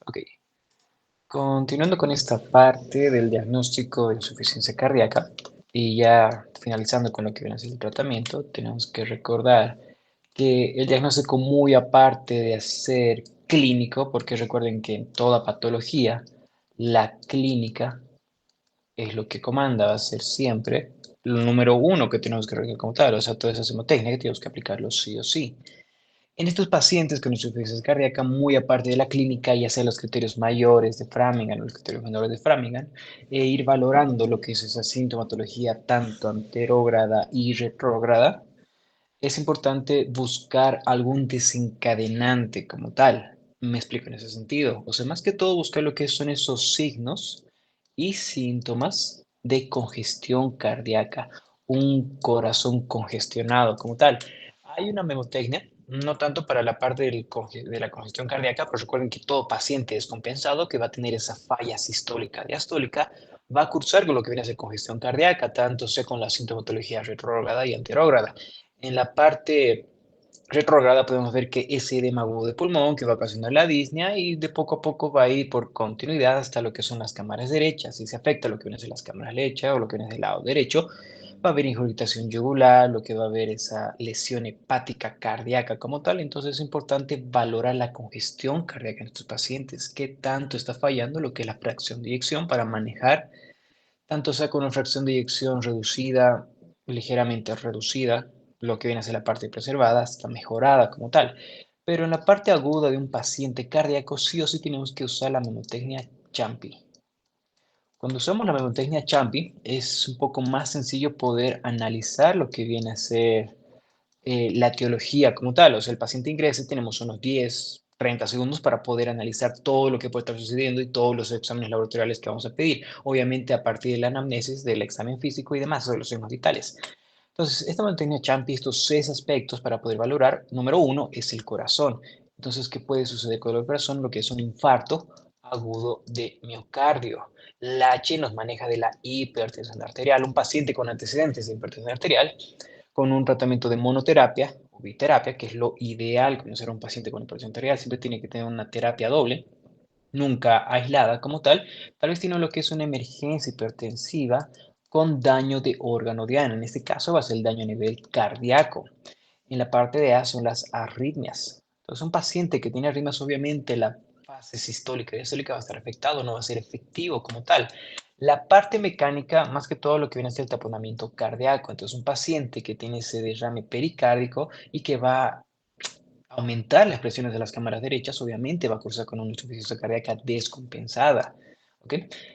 Ok, continuando con esta parte del diagnóstico de insuficiencia cardíaca y ya finalizando con lo que viene a ser el tratamiento, tenemos que recordar que el diagnóstico muy aparte de ser clínico, porque recuerden que en toda patología la clínica es lo que comanda, va a ser siempre lo número uno que tenemos que realizar como tal, o sea, toda esa hemotecnia que tenemos que aplicarlo sí o sí. En estos pacientes con insuficiencia cardíaca, muy aparte de la clínica, ya sea los criterios mayores de Framingham o los criterios menores de Framingham, ir valorando lo que es esa sintomatología tanto anterógrada y retrógrada, es importante buscar algún desencadenante como tal. Me explico en ese sentido. O sea, más que todo buscar lo que son esos signos y síntomas de congestión cardíaca, un corazón congestionado como tal. Hay una memotecnia, no tanto para la parte de la congestión cardíaca, pero recuerden que todo paciente descompensado que va a tener esa falla sistólica diastólica va a cursar con lo que viene a ser congestión cardíaca, tanto sea con la sintomatología retrógrada y anterógrada. En la parte retrógrada podemos ver que ese edema agudo de pulmón que va a ocasionar la disnea y de poco a poco va a ir por continuidad hasta lo que son las cámaras derechas. Si se afecta lo que viene a ser las cámaras derechas o lo que viene del lado derecho, va a haber ingurgitación yugular, lo que va a haber esa lesión hepática cardíaca como tal. Entonces es importante valorar la congestión cardíaca en estos pacientes, qué tanto está fallando lo que es la fracción de eyección para manejar, tanto sea con una fracción de eyección reducida, ligeramente reducida, lo que viene a ser la parte preservada, hasta mejorada como tal. Pero en la parte aguda de un paciente cardíaco, sí o sí tenemos que usar la memotecnia Champi. Cuando usamos la memotecnia Champi, es un poco más sencillo poder analizar lo que viene a ser la etiología como tal. O sea, el paciente ingresa y tenemos unos 10, 30 segundos para poder analizar todo lo que puede estar sucediendo y todos los exámenes laboratoriales que vamos a pedir. Obviamente a partir de la anamnesis, del examen físico y demás, de los signos vitales. Entonces, esta mantenía Champi, estos 6 aspectos para poder valorar. Número uno es el corazón. Entonces, ¿qué puede suceder con el corazón? Lo que es un infarto agudo de miocardio. La H nos maneja de la hipertensión arterial. Un paciente con antecedentes de hipertensión arterial con un tratamiento de monoterapia o biterapia, que es lo ideal conocer a un paciente con hipertensión arterial, siempre tiene que tener una terapia doble, nunca aislada como tal, tal vez tiene lo que es una emergencia hipertensiva con daño de órgano diana, en este caso va a ser el daño a nivel cardíaco. En la parte de A son las arritmias. Entonces, un paciente que tiene arritmias, obviamente la fase sistólica y diastólica va a estar afectado, no va a ser efectivo como tal. La parte mecánica, más que todo lo que viene a ser el taponamiento cardíaco. Entonces, un paciente que tiene ese derrame pericárdico y que va a aumentar las presiones de las cámaras derechas, obviamente va a cursar con una insuficiencia cardíaca descompensada. ¿Ok?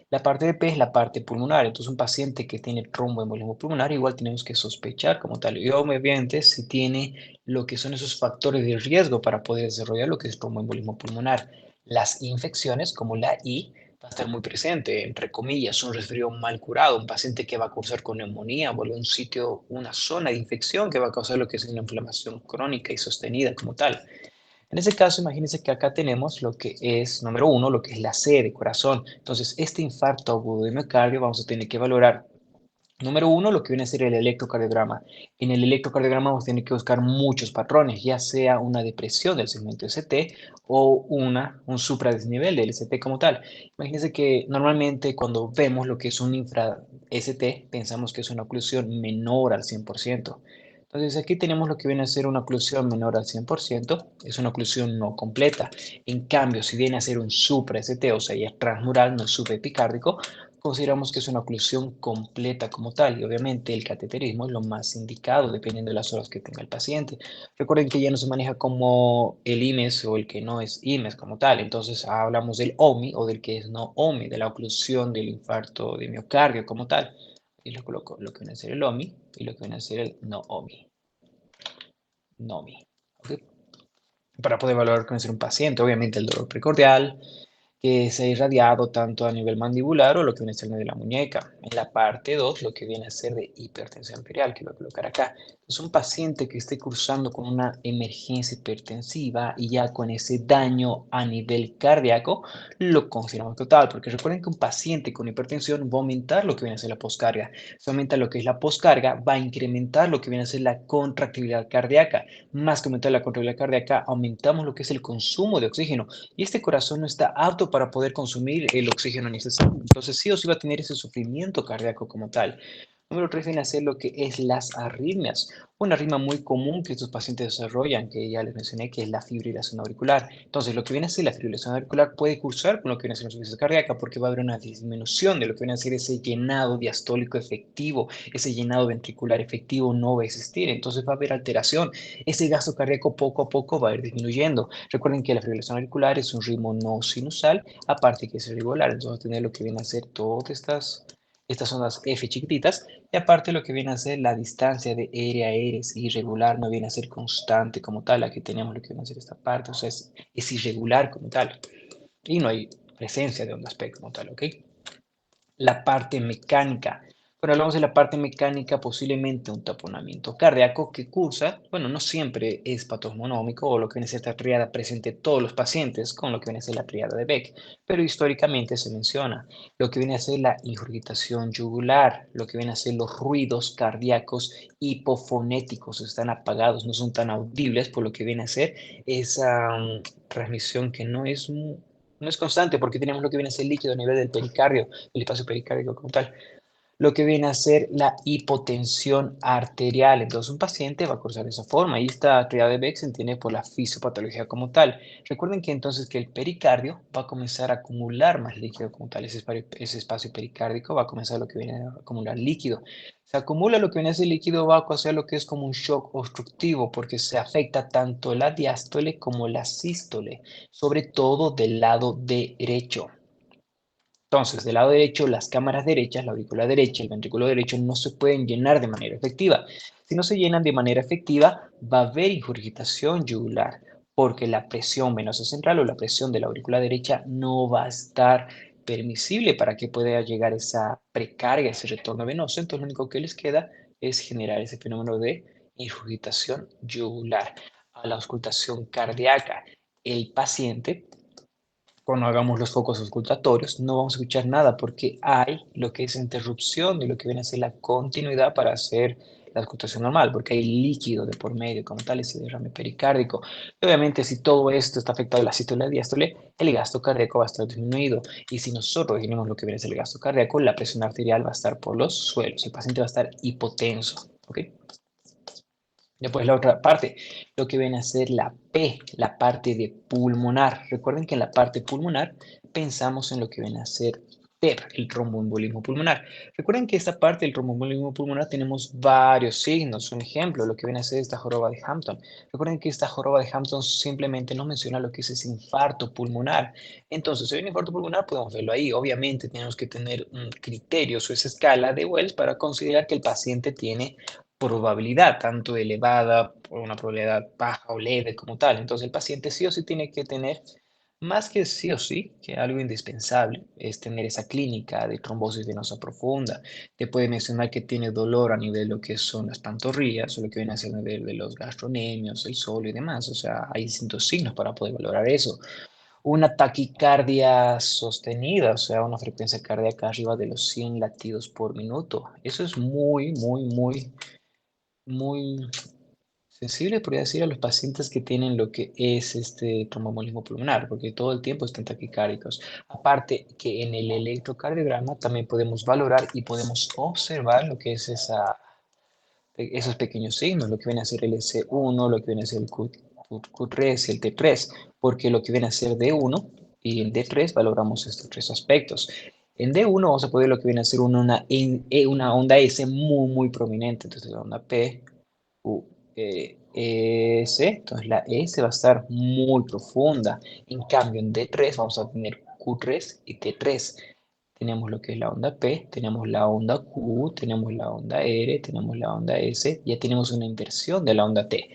La parte de P es la parte pulmonar. Entonces, un paciente que tiene tromboembolismo pulmonar, igual tenemos que sospechar como tal. Y obviamente, si tiene lo que son esos factores de riesgo para poder desarrollar lo que es tromboembolismo pulmonar. Las infecciones, como la I, va a estar muy presente, entre comillas, un resfriado mal curado, un paciente que va a cursar con neumonía, vuelve a un sitio, una zona de infección que va a causar lo que es una inflamación crónica y sostenida como tal. En ese caso, imagínense que acá tenemos lo que es, número uno, lo que es la C de corazón. Entonces, este infarto agudo de miocardio vamos a tener que valorar. Número uno, lo que viene a ser el electrocardiograma. En el electrocardiograma vamos a tener que buscar muchos patrones, ya sea una depresión del segmento ST o un supradesnivel del ST como tal. Imagínense que normalmente cuando vemos lo que es un infra-ST, pensamos que es una oclusión menor al 100%. Entonces aquí tenemos lo que viene a ser una oclusión menor al 100%, es una oclusión no completa. En cambio, si viene a ser un supra-ST, o sea, ya es transmural, no es subepicárdico, consideramos que es una oclusión completa como tal y obviamente el cateterismo es lo más indicado dependiendo de las horas que tenga el paciente. Recuerden que ya no se maneja como el IMES o el que no es IMES como tal, entonces hablamos del OMI o del que es no OMI, de la oclusión del infarto de miocardio como tal. Y lo coloco lo que viene a ser el OMI y lo que viene a ser el no OMI. NOMI. ¿Ok? Para poder valorar con un paciente, obviamente el dolor precordial, que se ha irradiado tanto a nivel mandibular o lo que viene a ser de la muñeca. En la parte 2 lo que viene a ser de hipertensión arterial, que voy a colocar acá. Es un paciente que esté cursando con una emergencia hipertensiva y ya con ese daño a nivel cardíaco, lo consideramos total, porque recuerden que un paciente con hipertensión va a aumentar lo que viene a ser la poscarga. Si aumenta lo que es la poscarga, va a incrementar lo que viene a ser la contractibilidad cardíaca. Más que aumentar la contractibilidad cardíaca, aumentamos lo que es el consumo de oxígeno y este corazón no está apto para poder consumir el oxígeno necesario. Entonces sí o sí va a tener ese sufrimiento cardíaco como tal. Número 3 viene a ser lo que es las arritmias. Una arritmia muy común que estos pacientes desarrollan, que ya les mencioné, que es la fibrilación auricular. Entonces, lo que viene a ser la fibrilación auricular puede cursar con lo que viene a ser la insuficiencia cardíaca porque va a haber una disminución de lo que viene a ser ese llenado diastólico efectivo, ese llenado ventricular efectivo no va a existir. Entonces va a haber alteración. Ese gasto cardíaco poco a poco va a ir disminuyendo. Recuerden que la fibrilación auricular es un ritmo no sinusal, aparte que es irregular. Entonces, vamos a tener lo que viene a ser todas estas ondas F chiquititas, y aparte lo que viene a ser la distancia de R a R es irregular, no viene a ser constante como tal. Aquí tenemos lo que viene a ser esta parte, o sea, es irregular como tal. Y no hay presencia de ondas P como tal, ¿ok? La parte mecánica. Cuando hablamos de la parte mecánica, posiblemente un taponamiento cardíaco que cursa, bueno, no siempre es patognomónico o lo que viene a ser esta triada presente en todos los pacientes con lo que viene a ser la triada de Beck, pero históricamente se menciona lo que viene a ser la ingurgitación yugular, lo que viene a ser los ruidos cardíacos hipofonéticos, están apagados, no son tan audibles, por lo que viene a ser esa transmisión que no es constante porque tenemos lo que viene a ser líquido a nivel del pericardio, el espacio pericárdico como tal, lo que viene a ser la hipotensión arterial. Entonces, un paciente va a cursar de esa forma y esta triada de Beck se entiende por la fisiopatología como tal. Recuerden que entonces que el pericardio va a comenzar a acumular más líquido como tal. Ese espacio pericárdico va a comenzar lo que viene a acumular líquido. Se acumula lo que viene a ser líquido, va a causar lo que es como un shock obstructivo porque se afecta tanto la diástole como la sístole, sobre todo del lado derecho. Entonces, del lado derecho, las cámaras derechas, la aurícula derecha, el ventrículo derecho, no se pueden llenar de manera efectiva. Si no se llenan de manera efectiva, va a haber ingurgitación yugular, porque la presión venosa central o la presión de la aurícula derecha no va a estar permisible para que pueda llegar esa precarga, ese retorno venoso. Entonces, lo único que les queda es generar ese fenómeno de ingurgitación yugular. A la auscultación cardíaca, el paciente cuando hagamos los focos auscultatorios, no vamos a escuchar nada porque hay lo que es interrupción de lo que viene a ser la continuidad para hacer la auscultación normal, porque hay líquido de por medio, como tal, ese derrame pericárdico. Y obviamente, si todo esto está afectado a la sístole y la diástole, el gasto cardíaco va a estar disminuido. Y si nosotros disminuimos lo que viene a ser el gasto cardíaco, la presión arterial va a estar por los suelos. El paciente va a estar hipotenso. ¿Ok? Después la otra parte, lo que viene a ser la P, la parte de pulmonar. Recuerden que en la parte pulmonar pensamos en lo que viene a ser TEP, el tromboembolismo pulmonar. Recuerden que esta parte del tromboembolismo pulmonar tenemos varios signos. Un ejemplo, lo que viene a ser esta joroba de Hampton. Recuerden que esta joroba de Hampton simplemente nos menciona lo que es ese infarto pulmonar. Entonces, si hay un infarto pulmonar, podemos verlo ahí. Obviamente, tenemos que tener un criterio, o esa escala de Wells para considerar que el paciente tiene probabilidad, tanto elevada por una probabilidad baja o leve como tal. Entonces el paciente sí o sí tiene que tener, más que sí o sí, que algo indispensable es tener esa clínica de trombosis venosa profunda. Te puede mencionar que tiene dolor a nivel de lo que son las pantorrillas o lo que viene a ser a nivel de los gastronemios, el solo y demás. O sea, hay distintos signos para poder valorar eso. Una taquicardia sostenida, o sea, una frecuencia cardíaca arriba de los 100 latidos por minuto. Eso es muy sensible, podría decir, a los pacientes que tienen lo que es este tromboembolismo pulmonar, porque todo el tiempo están taquicárdicos. Aparte que en el electrocardiograma también podemos valorar y podemos observar lo que es esos pequeños signos, lo que viene a ser el S1, lo que viene a ser el Q3 y el T3, porque lo que viene a ser D1 y el D3 valoramos estos tres aspectos. En D1 vamos a poder lo que viene a ser una onda S muy prominente, entonces la onda P, Q, S, entonces la S va a estar muy profunda. En cambio, en D3 vamos a tener Q3 y T3. Tenemos lo que es la onda P, tenemos la onda Q, tenemos la onda R, tenemos la onda S, ya tenemos una inversión de la onda T.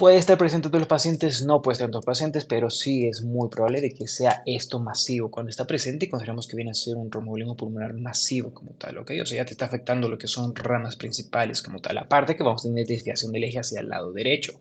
Puede estar presente en todos los pacientes, no puede estar en todos los pacientes, pero sí es muy probable de que sea esto masivo. Cuando está presente, consideramos que viene a ser un tromboembolismo pulmonar masivo como tal, ¿ok? O sea, ya te está afectando lo que son ramas principales como tal. Aparte que vamos a tener desviación del eje hacia el lado derecho.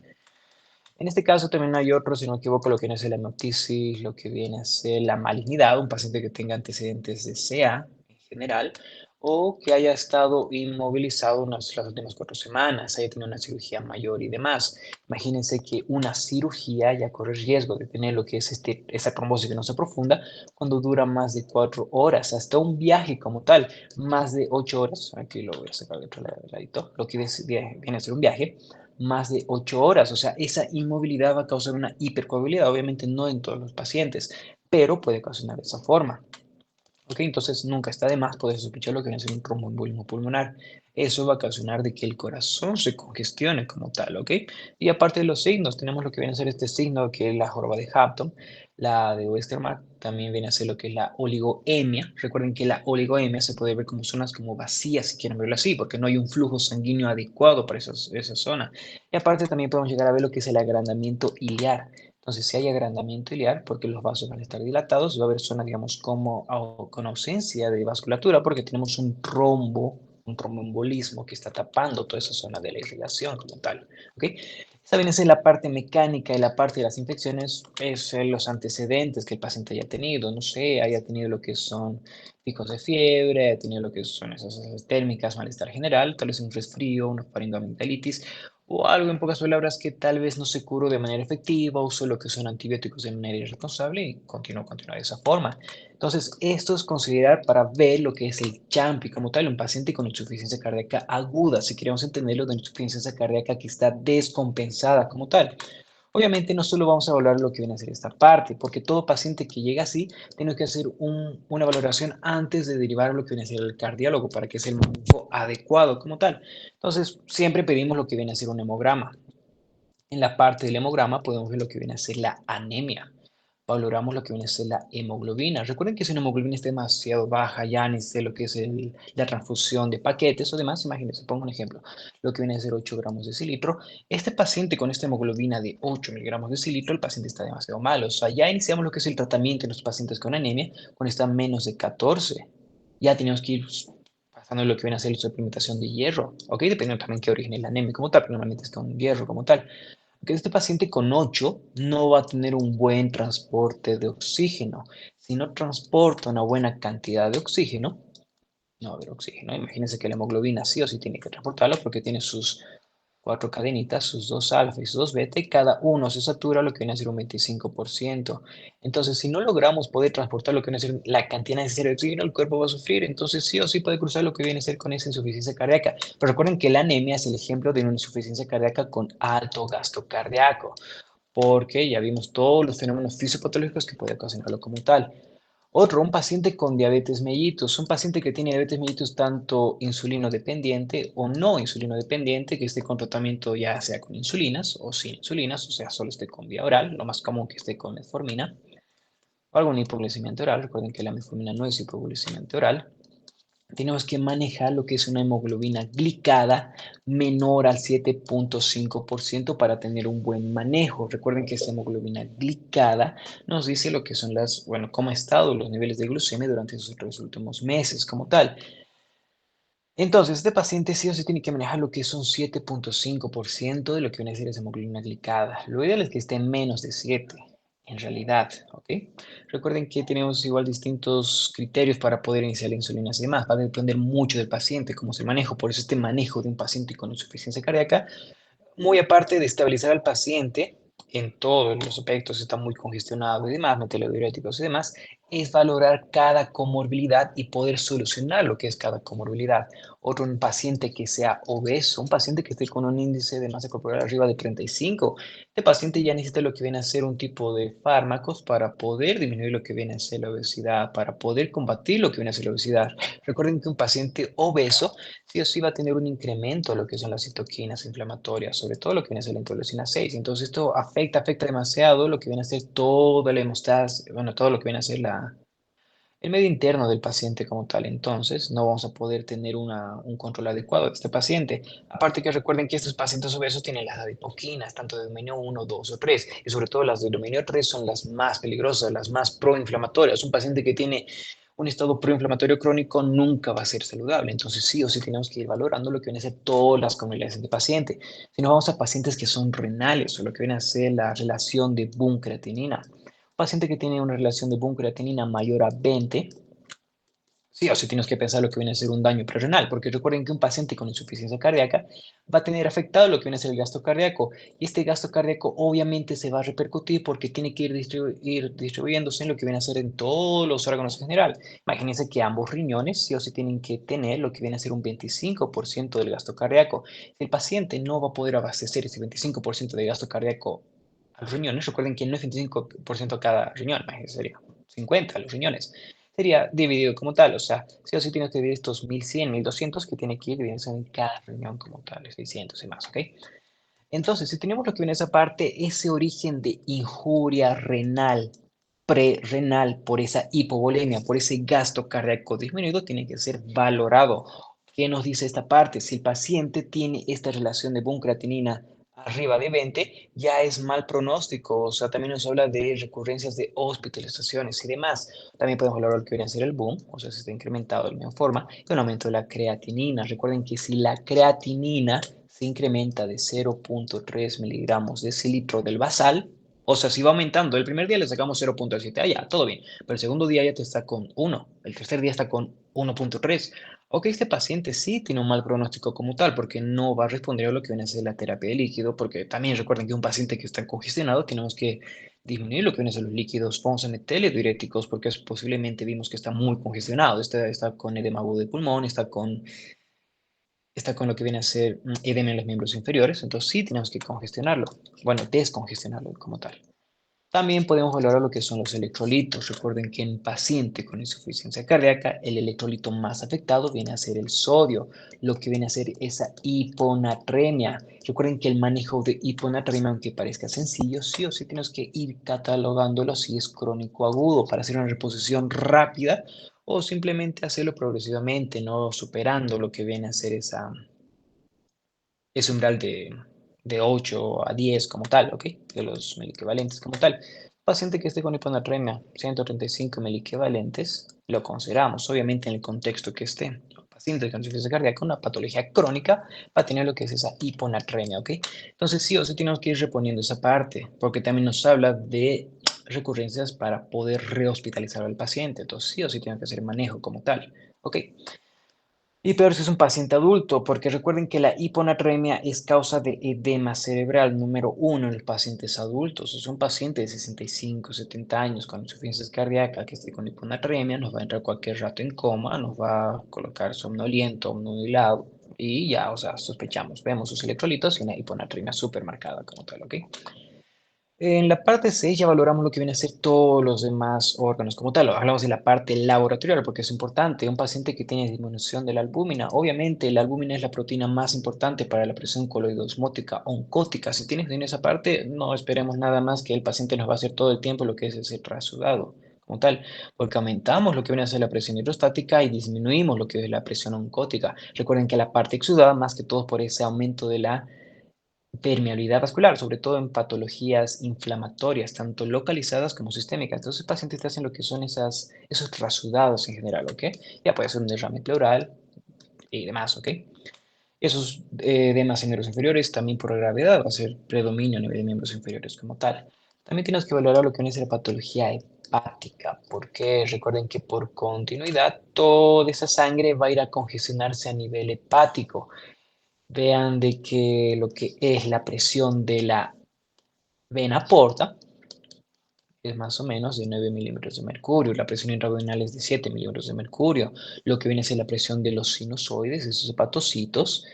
En este caso también hay otro, si no me equivoco, lo que viene a ser la hemoptisis, lo que viene a ser la malignidad, un paciente que tenga antecedentes de CA en general, o que haya estado inmovilizado las últimas 4 semanas, haya tenido una cirugía mayor y demás. Imagínense que una cirugía ya corre riesgo de tener lo que es esta trombosis venosa profunda cuando dura más de 4 horas, hasta un viaje como tal, más de 8 horas. Aquí lo voy a sacar de otro ladito, lo que viene a ser un viaje más de 8 horas. O sea, esa inmovilidad va a causar una hipercoagulabilidad, obviamente no en todos los pacientes, pero puede causar de esa forma. ¿Ok? Entonces nunca está de más poder sospechar lo que viene a ser un tromboembolismo pulmonar. Eso va a ocasionar de que el corazón se congestione como tal, ¿ok? Y aparte de los signos, tenemos lo que viene a ser este signo, que es la joroba de Hampton, la de Westermarck, también viene a ser lo que es la oligoemia. Recuerden que la oligoemia se puede ver como zonas como vacías, si quieren verlo así, porque no hay un flujo sanguíneo adecuado para esa zona. Y aparte también podemos llegar a ver lo que es el agrandamiento iliar. Entonces, si hay agrandamiento iliar, porque los vasos van a estar dilatados, va a haber zonas, digamos, como con ausencia de vasculatura, porque tenemos un tromboembolismo que está tapando toda esa zona de la irrigación como tal. ¿Ok? Esta viene a ser la parte mecánica y la parte de las infecciones, es los antecedentes que el paciente haya tenido, no sé, haya tenido lo que son picos de fiebre, haya tenido lo que son esas térmicas, malestar general, tal vez un resfrío, una faringoamigdalitis, o algo en pocas palabras que tal vez no se curó de manera efectiva, usó lo que son antibióticos de manera irresponsable y continúa de esa forma. Entonces, esto es considerar para ver lo que es el CHAMPI como tal, un paciente con insuficiencia cardíaca aguda, si queremos entenderlo, de insuficiencia cardíaca que está descompensada como tal. Obviamente no solo vamos a evaluar lo que viene a ser esta parte, porque todo paciente que llega así tiene que hacer una valoración antes de derivar a lo que viene a ser el cardiólogo para que sea el manejo adecuado como tal. Entonces, siempre pedimos lo que viene a ser un hemograma. En la parte del hemograma podemos ver lo que viene a ser la anemia. Valoramos lo que viene a ser la hemoglobina. Recuerden que si una hemoglobina está demasiado baja, ya necesita lo que es la transfusión de paquetes o demás, imagínense, pongo un ejemplo, lo que viene a ser 8 gramos de cilitro. Este paciente con esta hemoglobina de 8 miligramos de cilitro, el paciente está demasiado mal. O sea, ya iniciamos lo que es el tratamiento en los pacientes con anemia cuando está menos de 14. Ya tenemos que ir pasando lo que viene a ser la suplementación de hierro, ¿ok? Dependiendo también qué origen es la anemia como tal, pero normalmente es con hierro como tal. Que este paciente con 8 no va a tener un buen transporte de oxígeno. Si no transporta una buena cantidad de oxígeno, no va a haber oxígeno. Imagínense que la hemoglobina sí o sí tiene que transportarlo porque tiene sus 4 cadenitas, sus 2 alfa y sus 2 beta, y cada uno se satura lo que viene a ser un 25%. Entonces, si no logramos poder transportar lo que viene a ser la cantidad necesaria de oxígeno, el cuerpo va a sufrir. Entonces, sí o sí puede cruzar lo que viene a ser con esa insuficiencia cardíaca. Pero recuerden que la anemia es el ejemplo de una insuficiencia cardíaca con alto gasto cardíaco, porque ya vimos todos los fenómenos fisiopatológicos que puede ocasionarlo como tal. Otro, un paciente con diabetes mellitus, un paciente que tiene diabetes mellitus tanto insulino dependiente o no insulino dependiente, que esté con tratamiento ya sea con insulinas o sin insulinas, o sea, solo esté con vía oral, lo más común que esté con metformina, o algún hipoglucemiante oral. Recuerden que la metformina no es hipoglucemiante oral. Tenemos que manejar lo que es una hemoglobina glicada menor al 7,5% para tener un buen manejo. Recuerden que esta hemoglobina glicada nos dice lo que son bueno, cómo ha estado los niveles de glucemia durante esos 3 últimos meses como tal. Entonces, este paciente sí o sí tiene que manejar lo que es un 7,5% de lo que viene a ser esa hemoglobina glicada. Lo ideal es que esté en menos de 7, en realidad, ¿ok? Recuerden que tenemos igual distintos criterios para poder iniciar la insulina y demás. Va a depender mucho del paciente, cómo se maneja. Por eso este manejo de un paciente con insuficiencia cardíaca, muy aparte de estabilizar al paciente en todos los aspectos, está muy congestionado y demás, meterle diuréticos y demás, es valorar cada comorbilidad y poder solucionar lo que es cada comorbilidad. Otro, un paciente que sea obeso, un paciente que esté con un índice de masa corporal arriba de 35, este paciente ya necesita lo que viene a ser un tipo de fármacos para poder disminuir lo que viene a ser la obesidad, para poder combatir lo que viene a ser la obesidad. Recuerden que un paciente obeso sí o sí va a tener un incremento de lo que son las citoquinas inflamatorias, sobre todo lo que viene a ser la interleucina 6. Entonces esto afecta demasiado lo que viene a ser toda la hemostasia, bueno, todo lo que viene a ser el medio interno del paciente como tal. Entonces, no vamos a poder tener un control adecuado de este paciente. Aparte que recuerden que estos pacientes obesos tienen las adipoquinas, tanto de dominio uno, 2 o 3, y sobre todo las de dominio 3 son las más peligrosas, las más proinflamatorias. Un paciente que tiene un estado proinflamatorio crónico nunca va a ser saludable. Entonces, sí o sí tenemos que ir valorando lo que vienen a ser todas las comunidades de paciente. Si nos vamos a pacientes que son renales o lo que viene a ser la relación de boom creatinina, paciente que tiene una relación de boom creatinina mayor a 20, sí o sí tienes que pensar lo que viene a ser un daño prerrenal, porque recuerden que un paciente con insuficiencia cardíaca va a tener afectado lo que viene a ser el gasto cardíaco, y este gasto cardíaco obviamente se va a repercutir porque tiene que ir distribuyéndose en lo que viene a ser en todos los órganos en general. Imagínense que ambos riñones sí o sí tienen que tener lo que viene a ser un 25% del gasto cardíaco. Si el paciente no va a poder abastecer ese 25% de gasto cardíaco a los riñones, recuerden que no es 25% a cada riñón, sería 50 a los riñones, sería dividido como tal. O sea, sí o sí tienes que dividir estos 1100, 1200 que tiene que ir dividiendo en cada riñón como tal, 600 y más, ¿ok? Entonces, si tenemos lo que viene esa parte, ese origen de injuria renal, prerrenal, por esa hipovolemia, por ese gasto cardíaco disminuido, tiene que ser valorado. ¿Qué nos dice esta parte? Si el paciente tiene esta relación de buncreatinina arriba de 20, ya es mal pronóstico. O sea, también nos habla de recurrencias de hospitalizaciones y demás. También podemos valorar lo que viene a ser el boom, o sea, si está incrementado de la misma forma, y un aumento de la creatinina. Recuerden que si la creatinina se incrementa de 0.3 miligramos de ese litro del basal, o sea, si va aumentando, el primer día le sacamos 0.7, ah, ya, todo bien, pero el segundo día ya te está con 1, el tercer día está con 1.3. Ok, este paciente sí tiene un mal pronóstico como tal, porque no va a responder a lo que viene a ser la terapia de líquido, porque también recuerden que un paciente que está congestionado tenemos que disminuir lo que vienen a ser los líquidos. Vamos a meterle diuréticos porque posiblemente vimos que está muy congestionado, está con edema agudo de pulmón, está con lo que viene a ser edema en los miembros inferiores, entonces sí tenemos que congestionarlo, bueno, descongestionarlo como tal. También podemos valorar lo que son los electrolitos. Recuerden que en paciente con insuficiencia cardíaca, el electrolito más afectado viene a ser el sodio, lo que viene a ser esa hiponatremia. Recuerden que el manejo de hiponatremia, aunque parezca sencillo, sí o sí tenemos que ir catalogándolo si es crónico o agudo para hacer una reposición rápida o simplemente hacerlo progresivamente, no superando lo que viene a ser ese umbral de 8 a 10 como tal, ¿ok? De los miliequivalentes como tal. Paciente que esté con hiponatremia, 135 miliequivalentes, lo consideramos, obviamente en el contexto que esté. Paciente con insuficiencia cardíaca, una patología crónica, va a tener lo que es esa hiponatremia, ¿ok? Entonces sí o sí tenemos que ir reponiendo esa parte, porque también nos habla de recurrencias para poder rehospitalizar al paciente. Entonces sí o sí tenemos que hacer manejo como tal, ¿ok? Y peor si es un paciente adulto, porque recuerden que la hiponatremia es causa de edema cerebral número uno en los pacientes adultos. Es un paciente de 65, 70 años con insuficiencia cardíaca que esté con hiponatremia, nos va a entrar cualquier rato en coma, nos va a colocar somnoliento, obnubilado y ya, o sea, sospechamos, vemos sus electrolitos y una hiponatremia súper marcada como tal, ¿ok? En la parte 6 ya valoramos lo que viene a ser todos los demás órganos como tal. Hablamos de la parte laboratorial porque es importante. Un paciente que tiene disminución de la albúmina, obviamente la albúmina es la proteína más importante para la presión coloidosmótica oncótica. Si tienes en esa parte, no esperemos nada más que el paciente nos va a hacer todo el tiempo lo que es ese trasudado como tal, porque aumentamos lo que viene a ser la presión hidrostática y disminuimos lo que es la presión oncótica. Recuerden que la parte exudada, más que todo por ese aumento de la permeabilidad vascular, sobre todo en patologías inflamatorias, tanto localizadas como sistémicas. Entonces, el paciente está haciendo lo que son esos trasudados en general, ¿ok? Ya puede ser un derrame pleural y demás, ¿ok? Esos edemas en miembros inferiores, también por gravedad, va a ser predominio a nivel de miembros inferiores como tal. También tienes que valorar lo que es la patología hepática, porque recuerden que por continuidad toda esa sangre va a ir a congestionarse a nivel hepático. Vean de que lo que es la presión de la vena porta es más o menos de 9 milímetros de mercurio, la presión intraabdominal es de 7 milímetros de mercurio, lo que viene a ser la presión de los sinusoides, esos hepatocitos,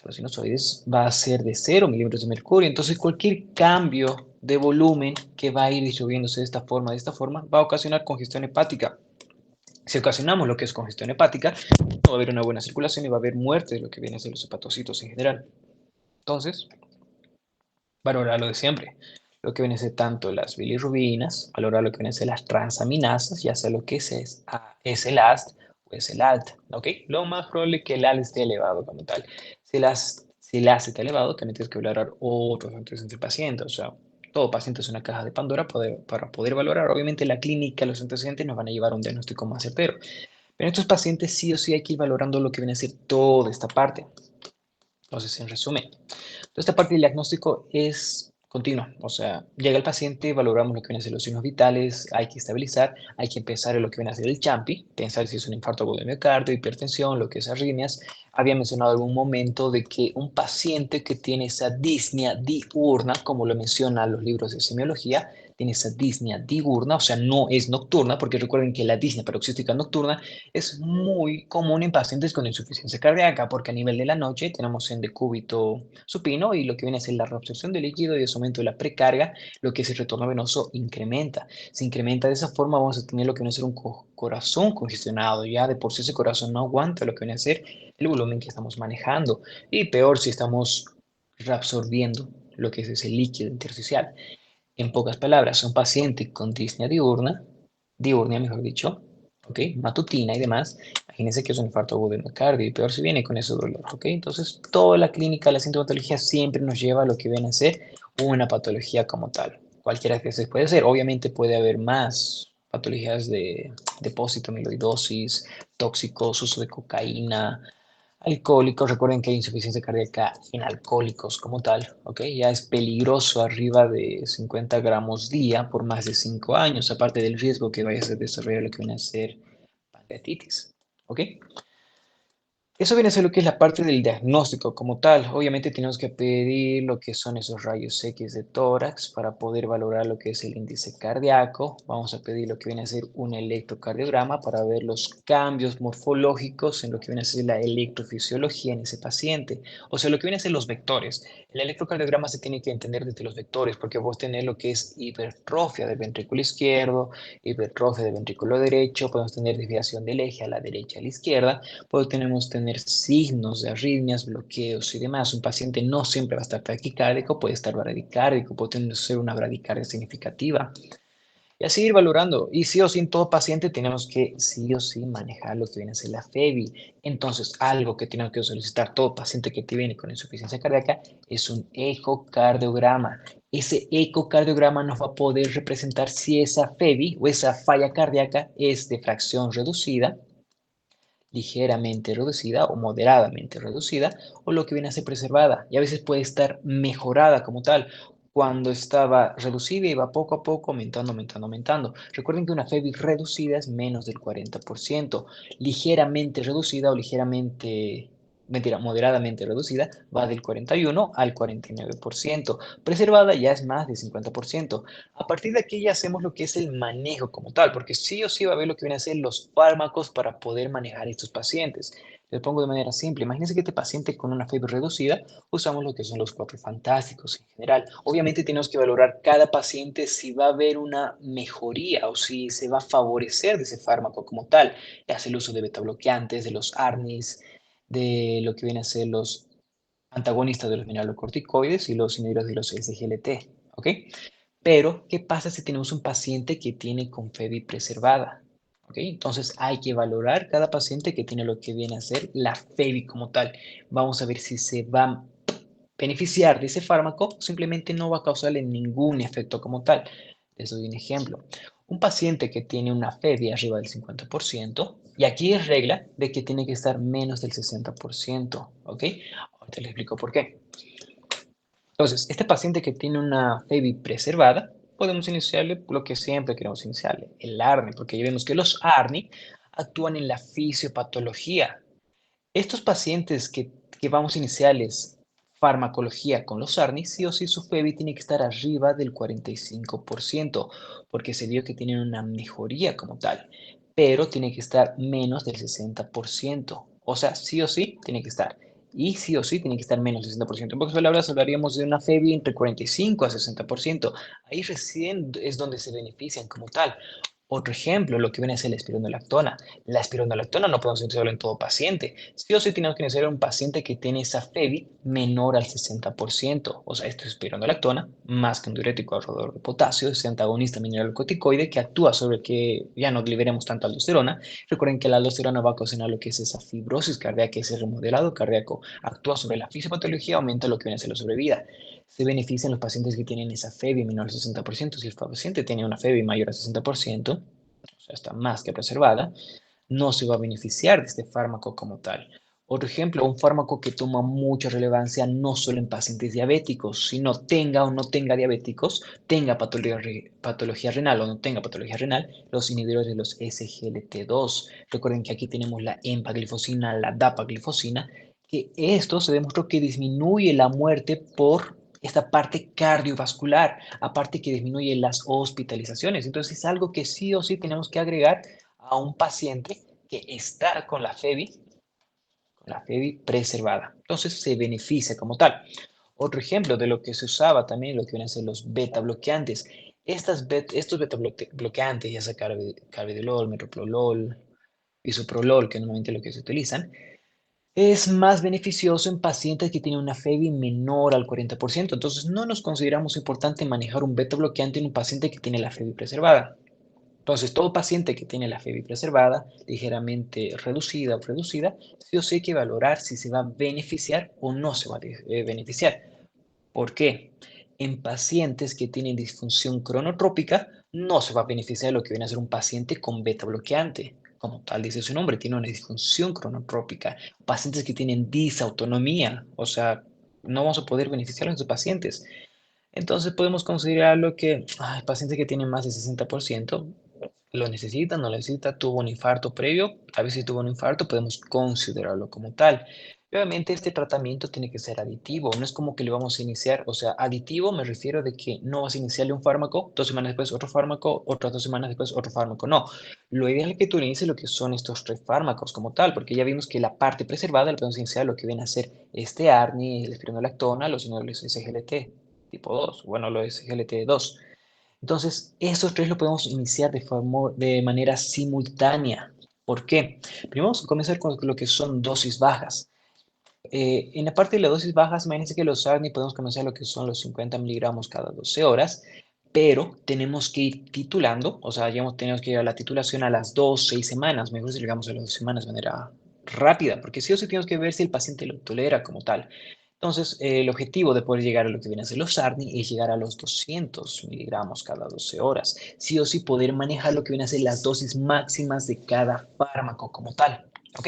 los sinusoides va a ser de 0 milímetros de mercurio, entonces cualquier cambio de volumen que va a ir distribuyéndose de esta forma, va a ocasionar congestión hepática. Si ocasionamos lo que es congestión hepática, no va a haber una buena circulación y va a haber muerte de lo que viene a ser los hepatocitos en general. Entonces, valorar lo de siempre. lo que viene a ser tanto las bilirrubinas, valorar lo que viene a ser las transaminasas, ya sea lo que es el AST o es el ALT, ¿ok? Lo más probable es que el ALT esté elevado como tal. Si el AST está elevado, también tienes que valorar otros antecedentes del paciente, o sea, todo paciente es una caja de Pandora para poder valorar. Obviamente la clínica, los antecedentes nos van a llevar a un diagnóstico más certero, pero en estos pacientes sí o sí hay que ir valorando lo que viene a ser toda esta parte. Entonces, en resumen, toda esta parte del diagnóstico es continua, o sea, llega el paciente, valoramos lo que vienen a ser los signos vitales, hay que estabilizar, hay que pensar en lo que viene a ser el CHAMPI, pensar si es un infarto agudo de miocardio, hipertensión, lo que es arritmias. Había mencionado en algún momento de que un paciente que tiene esa disnea diurna, como lo mencionan los libros de semiología, tiene esa disnea diurna, o sea, no es nocturna, porque recuerden que la disnea paroxística nocturna es muy común en pacientes con insuficiencia cardíaca, porque a nivel de la noche tenemos en decúbito supino y lo que viene a ser la reabsorción de líquido y ese aumento de la precarga, lo que es el retorno venoso incrementa. Se incrementa de esa forma, vamos a tener lo que viene a ser un corazón congestionado, ya de por sí ese corazón no aguanta lo que viene a ser el volumen que estamos manejando, y peor si estamos reabsorbiendo lo que es ese líquido intersticial. En pocas palabras, un paciente con disnea diurna, diurnia mejor dicho, ¿ok? Matutina y demás, imagínense que es un infarto agudo de miocardio y peor si viene con ese dolor, ¿ok? Entonces, toda la clínica, la sintomatología siempre nos lleva a lo que viene a ser una patología como tal. Cualquiera que se puede ser, obviamente puede haber más patologías de depósito, amiloidosis, tóxicos, uso de cocaína, alcohólicos. Recuerden que hay insuficiencia cardíaca en alcohólicos como tal, ¿ok? Ya es peligroso arriba de 50 gramos día por más de 5 años, aparte del riesgo que vaya a desarrollar lo que viene a ser pancreatitis, ¿ok? Eso viene a ser lo que es la parte del diagnóstico como tal. Obviamente tenemos que pedir lo que son esos rayos X de tórax para poder valorar lo que es el índice cardíaco. Vamos a pedir lo que viene a ser un electrocardiograma para ver los cambios morfológicos en lo que viene a ser la electrofisiología en ese paciente. O sea, lo que viene a ser los vectores. El electrocardiograma se tiene que entender desde los vectores porque vos tenés lo que es hipertrofia del ventrículo izquierdo, hipertrofia del ventrículo derecho, podemos tener desviación del eje a la derecha a la izquierda. Podemos tener signos de arritmias, bloqueos y demás. Un paciente no siempre va a estar taquicárdico, puede estar bradicárdico, puede tener ser una bradicardia significativa. Y así ir valorando. Y sí o sí, en todo paciente tenemos que sí o sí manejar lo que viene a ser la FEBI. Entonces, algo que tenemos que solicitar todo paciente que te viene con insuficiencia cardíaca es un ecocardiograma. Ese ecocardiograma nos va a poder representar si esa FEBI o esa falla cardíaca es de fracción reducida, ligeramente reducida o moderadamente reducida, o lo que viene a ser preservada, y a veces puede estar mejorada como tal. Cuando estaba reducida iba poco a poco aumentando, aumentando, aumentando. Recuerden que una FEBI reducida es menos del 40%, ligeramente reducida o ligeramente, mentira, moderadamente reducida va del 41 al 49%, preservada ya es más del 50%. A partir de aquí ya hacemos lo que es el manejo como tal, porque sí o sí va a haber lo que vienen a ser los fármacos para poder manejar estos pacientes. Les pongo de manera simple. Imagínense que este paciente con una fiebre reducida, usamos lo que son los cuatro fantásticos en general. Obviamente tenemos que valorar cada paciente si va a haber una mejoría o si se va a favorecer de ese fármaco como tal. Ya sea el uso de betabloqueantes, de los ARNIs, de lo que vienen a ser los antagonistas de los mineralocorticoides y los inhibidores de los SGLT. ¿Ok? Pero, ¿qué pasa si tenemos un paciente que tiene con FEBI preservada? ¿Ok? Entonces hay que valorar cada paciente que tiene lo que viene a ser la FEBI como tal. Vamos a ver si se va a beneficiar de ese fármaco, simplemente no va a causarle ningún efecto como tal. Les doy un ejemplo. Un paciente que tiene una FEBI arriba del 50%, y aquí es regla de que tiene que estar menos del 60%, ¿ok? Ahorita les explico por qué. Entonces, este paciente que tiene una FEBI preservada, podemos iniciarle lo que siempre queremos iniciarle, el ARNI, porque ya vemos que los ARNI actúan en la fisiopatología. Estos pacientes que vamos a iniciarles farmacología con los ARNI, sí o sí su FEBI tiene que estar arriba del 45%, porque se vio que tienen una mejoría como tal, pero tiene que estar menos del 60%. O sea, sí o sí tiene que estar. Y sí o sí tiene que estar menos del 60%. En pocas palabras, hablaríamos de una FEBI entre 45 a 60%. Ahí recién es donde se benefician como tal. Otro ejemplo, lo que viene a ser la espironolactona. La espironolactona no podemos utilizarlo en todo paciente. Sí o sí tenemos que iniciar en un paciente que tiene esa FeB menor al 60%. O sea, esto es espironolactona, más que un diurético ahorrador de potasio, es antagonista mineralocorticoide que actúa sobre que ya no liberemos tanta aldosterona. Recuerden que la aldosterona va a ocasionar lo que es esa fibrosis cardíaca, ese remodelado cardíaco. Actúa sobre la fisiopatología, aumenta lo que viene a ser la sobrevida. Se benefician los pacientes que tienen esa FeB menor al 60%. Si el paciente tiene una FeB mayor al 60%, o sea, está más que preservada, no se va a beneficiar de este fármaco como tal. Otro ejemplo, un fármaco que toma mucha relevancia no solo en pacientes diabéticos, sino tenga o no tenga diabéticos, tenga patología renal o no tenga patología renal, los inhibidores de los SGLT2. Recuerden que aquí tenemos la empaglifosina, la dapaglifosina, que esto se demostró que disminuye la muerte por esta parte cardiovascular, aparte que disminuye las hospitalizaciones. Entonces es algo que sí o sí tenemos que agregar a un paciente que está con la FeB preservada. Entonces se beneficia como tal. Otro ejemplo de lo que se usaba también, lo que vienen a ser los beta bloqueantes. Estos beta bloqueantes, ya sea carvedilol, metoprolol, bisoprolol, que normalmente es lo que se utilizan, es más beneficioso en pacientes que tienen una FeB menor al 40%. Entonces, no nos consideramos importante manejar un beta bloqueante en un paciente que tiene la FeB preservada. Entonces, todo paciente que tiene la FeB preservada, ligeramente reducida o reducida, sí o sí hay que valorar si se va a beneficiar o no se va a beneficiar. ¿Por qué? En pacientes que tienen disfunción cronotrópica, no se va a beneficiar de lo que viene a ser un paciente con beta bloqueante. Como tal dice su nombre, tiene una disfunción cronotrópica. Pacientes que tienen disautonomía, o sea, no vamos a poder beneficiar a esos pacientes. Entonces podemos considerarlo que pacientes que tienen más de 60% lo necesitan, no lo necesita, tuvo un infarto previo, a veces tuvo un infarto, podemos considerarlo como tal. Y obviamente este tratamiento tiene que ser aditivo, no es como que le vamos a iniciar, o sea, aditivo me refiero de que no vas a iniciarle un fármaco, 2 semanas después otro fármaco, otras 2 semanas después otro fármaco, no. Lo ideal es que tú inicies lo que son estos 3 fármacos como tal, porque ya vimos que la parte preservada le podemos iniciar lo que viene a ser este ARNI, el espironolactona, los inhibidores SGLT tipo 2, bueno, lo SGLT2. Entonces, esos 3 lo podemos iniciar de manera simultánea. ¿Por qué? Primero vamos a comenzar con lo que son dosis bajas. En la parte de las dosis bajas, imagínense que los ARNI podemos comenzar lo que son los 50 miligramos cada 12 horas, pero tenemos que ir titulando, o sea, ya tenemos que ir a la titulación a las 2, 6 semanas, mejor si llegamos a las 2 semanas de manera rápida, porque sí o sí tenemos que ver si el paciente lo tolera como tal. Entonces, el objetivo de poder llegar a lo que viene a ser los ARNI es llegar a los 200 miligramos cada 12 horas. Sí o sí poder manejar lo que viene a ser las dosis máximas de cada fármaco como tal. ¿Ok?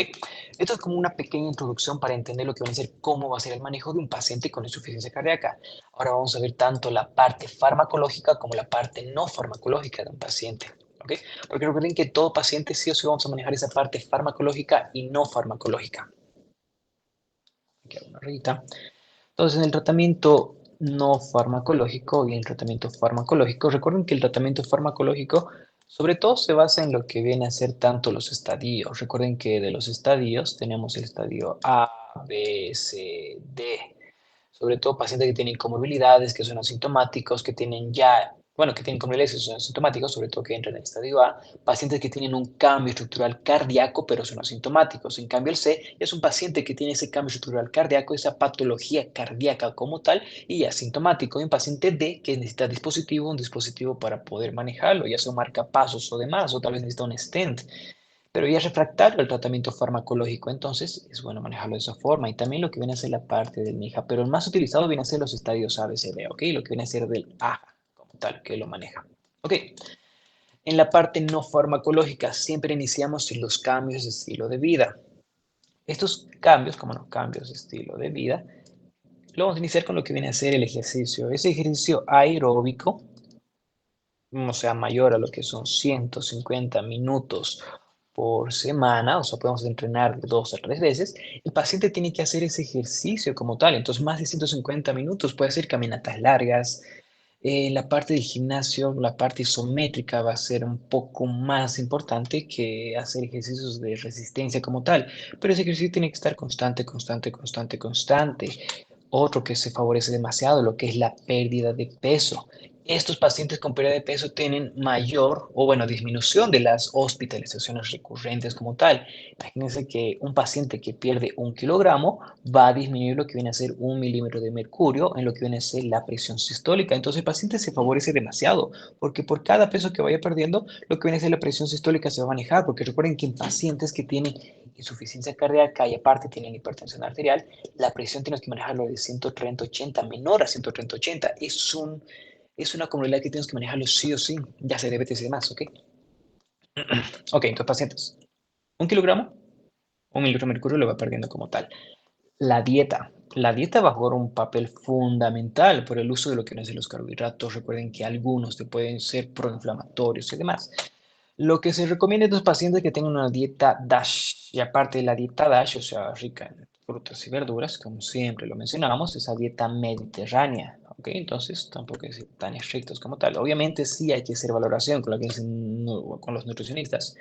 Esto es como una pequeña introducción para entender lo que va a ser cómo va a ser el manejo de un paciente con insuficiencia cardíaca. Ahora vamos a ver tanto la parte farmacológica como la parte no farmacológica de un paciente. ¿Ok? Porque recuerden que todo paciente sí o sí vamos a manejar esa parte farmacológica y no farmacológica. Aquí hago una rayita. Entonces, en el tratamiento no farmacológico y en el tratamiento farmacológico, recuerden que el tratamiento farmacológico sobre todo se basa en lo que viene a ser tanto los estadios. Recuerden que de los estadios tenemos el estadio A, B, C, D, sobre todo pacientes que tienen comorbilidades, que son asintomáticos, que tienen ya, bueno, que tienen comorbilidades que son asintomáticos, sobre todo que entran en el estadio A, pacientes que tienen un cambio estructural cardíaco, pero son asintomáticos. En cambio, el C es un paciente que tiene ese cambio estructural cardíaco, esa patología cardíaca como tal, y asintomático. Y un paciente D que necesita un dispositivo para poder manejarlo, ya sea un marcapasos o demás, o tal vez necesita un stent, pero ya es refractario al tratamiento farmacológico, entonces es bueno manejarlo de esa forma. Y también lo que viene a ser la parte del MIJA, pero el más utilizado viene a ser los estadios A, B, C, D, ¿ok? Lo que viene a ser del A, como tal, que lo maneja. ¿Ok? En la parte no farmacológica siempre iniciamos en los cambios de estilo de vida. Estos cambios, como no, cambios de estilo de vida, lo vamos a iniciar con lo que viene a ser el ejercicio. Ese ejercicio aeróbico, o sea, mayor a lo que son 150 minutos por semana, o sea, podemos entrenar de 2 a 3 veces, el paciente tiene que hacer ese ejercicio como tal. Entonces, más de 150 minutos, puede hacer caminatas largas. La parte del gimnasio, la parte isométrica va a ser un poco más importante que hacer ejercicios de resistencia como tal, pero ese ejercicio tiene que estar constante, constante, constante, constante. Otro que se favorece demasiado, lo que es la pérdida de peso. estos pacientes con pérdida de peso tienen mayor o, bueno, disminución de las hospitalizaciones recurrentes como tal. Imagínense que un paciente que pierde 1 kilogramo va a disminuir lo que viene a ser 1 milímetro de mercurio en lo que viene a ser la presión sistólica. Entonces el paciente se favorece demasiado porque por cada peso que vaya perdiendo, lo que viene a ser la presión sistólica se va a manejar. Porque recuerden que en pacientes que tienen insuficiencia cardíaca y aparte tienen hipertensión arterial, la presión tienes que manejarlo de 130-80, menor a 130-80. Es una comodidad que tienes que manejarlo sí o sí, ya sea diabetes y demás, ¿ok? Ok, entonces pacientes, 1 kilogramo, 1 milímetro de mercurio lo va perdiendo como tal. La dieta. La dieta va a jugar un papel fundamental por el uso de lo que no es los carbohidratos. Recuerden que algunos te pueden ser proinflamatorios y demás. Lo que se recomienda a los pacientes que tengan una dieta DASH, y aparte de la dieta DASH, o sea, rica en frutas y verduras, como siempre lo mencionábamos, esa dieta mediterránea, ¿ok? Entonces, tampoco es tan estrictos como tal. Obviamente sí hay que hacer valoración con, lo que dicen, con los nutricionistas,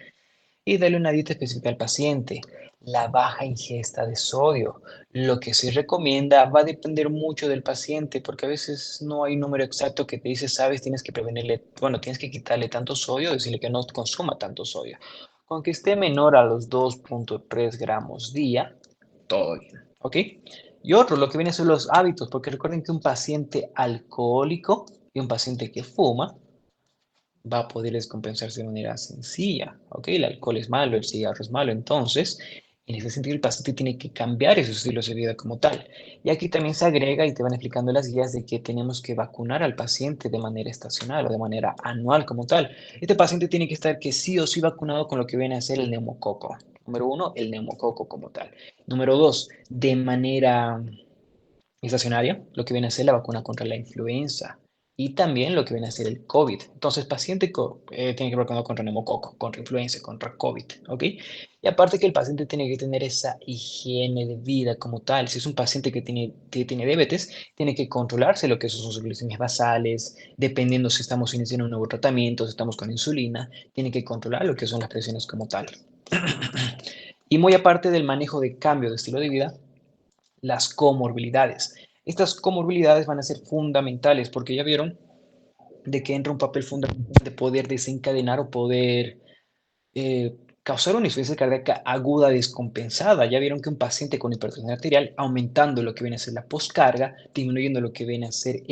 y darle una dieta específica al paciente. La baja ingesta de sodio. Lo que se recomienda va a depender mucho del paciente, porque a veces no hay un número exacto que te dice, sabes, tienes que prevenirle, bueno, tienes que quitarle tanto sodio, decirle que no consuma tanto sodio. Con que esté menor a los 2,3 gramos día, todo bien, ¿ok? Y otro, lo que viene son los hábitos, porque recuerden que un paciente alcohólico y un paciente que fuma va a poder descompensarse de manera sencilla, ¿ok? El alcohol es malo, el cigarro es malo, entonces, en ese sentido, el paciente tiene que cambiar esos estilos de vida como tal. Y aquí también se agrega y te van explicando las guías de que tenemos que vacunar al paciente de manera estacional o de manera anual como tal. Este paciente tiene que estar que sí o sí vacunado con lo que viene a ser el neumococo. Número uno, el neumococo como tal. Número dos, de manera estacionaria, lo que viene a ser la vacuna contra la influenza y también lo que viene a ser el COVID. Entonces, paciente tiene que vacunado contra neumococo, contra influenza, contra COVID, ¿ok? Y aparte que el paciente tiene que tener esa higiene de vida como tal. Si es un paciente que tiene diabetes, tiene que controlarse lo que son sus glicemias basales, dependiendo si estamos iniciando un nuevo tratamiento, si estamos con insulina, tiene que controlar lo que son las presiones como tal. Y muy aparte del manejo de cambio de estilo de vida, las comorbilidades. Estas comorbilidades van a ser fundamentales porque ya vieron de que entra un papel fundamental de poder desencadenar o poder causar una insuficiencia cardíaca aguda descompensada. Ya vieron que un paciente con hipertensión arterial, aumentando lo que viene a ser la poscarga, disminuyendo lo que viene a ser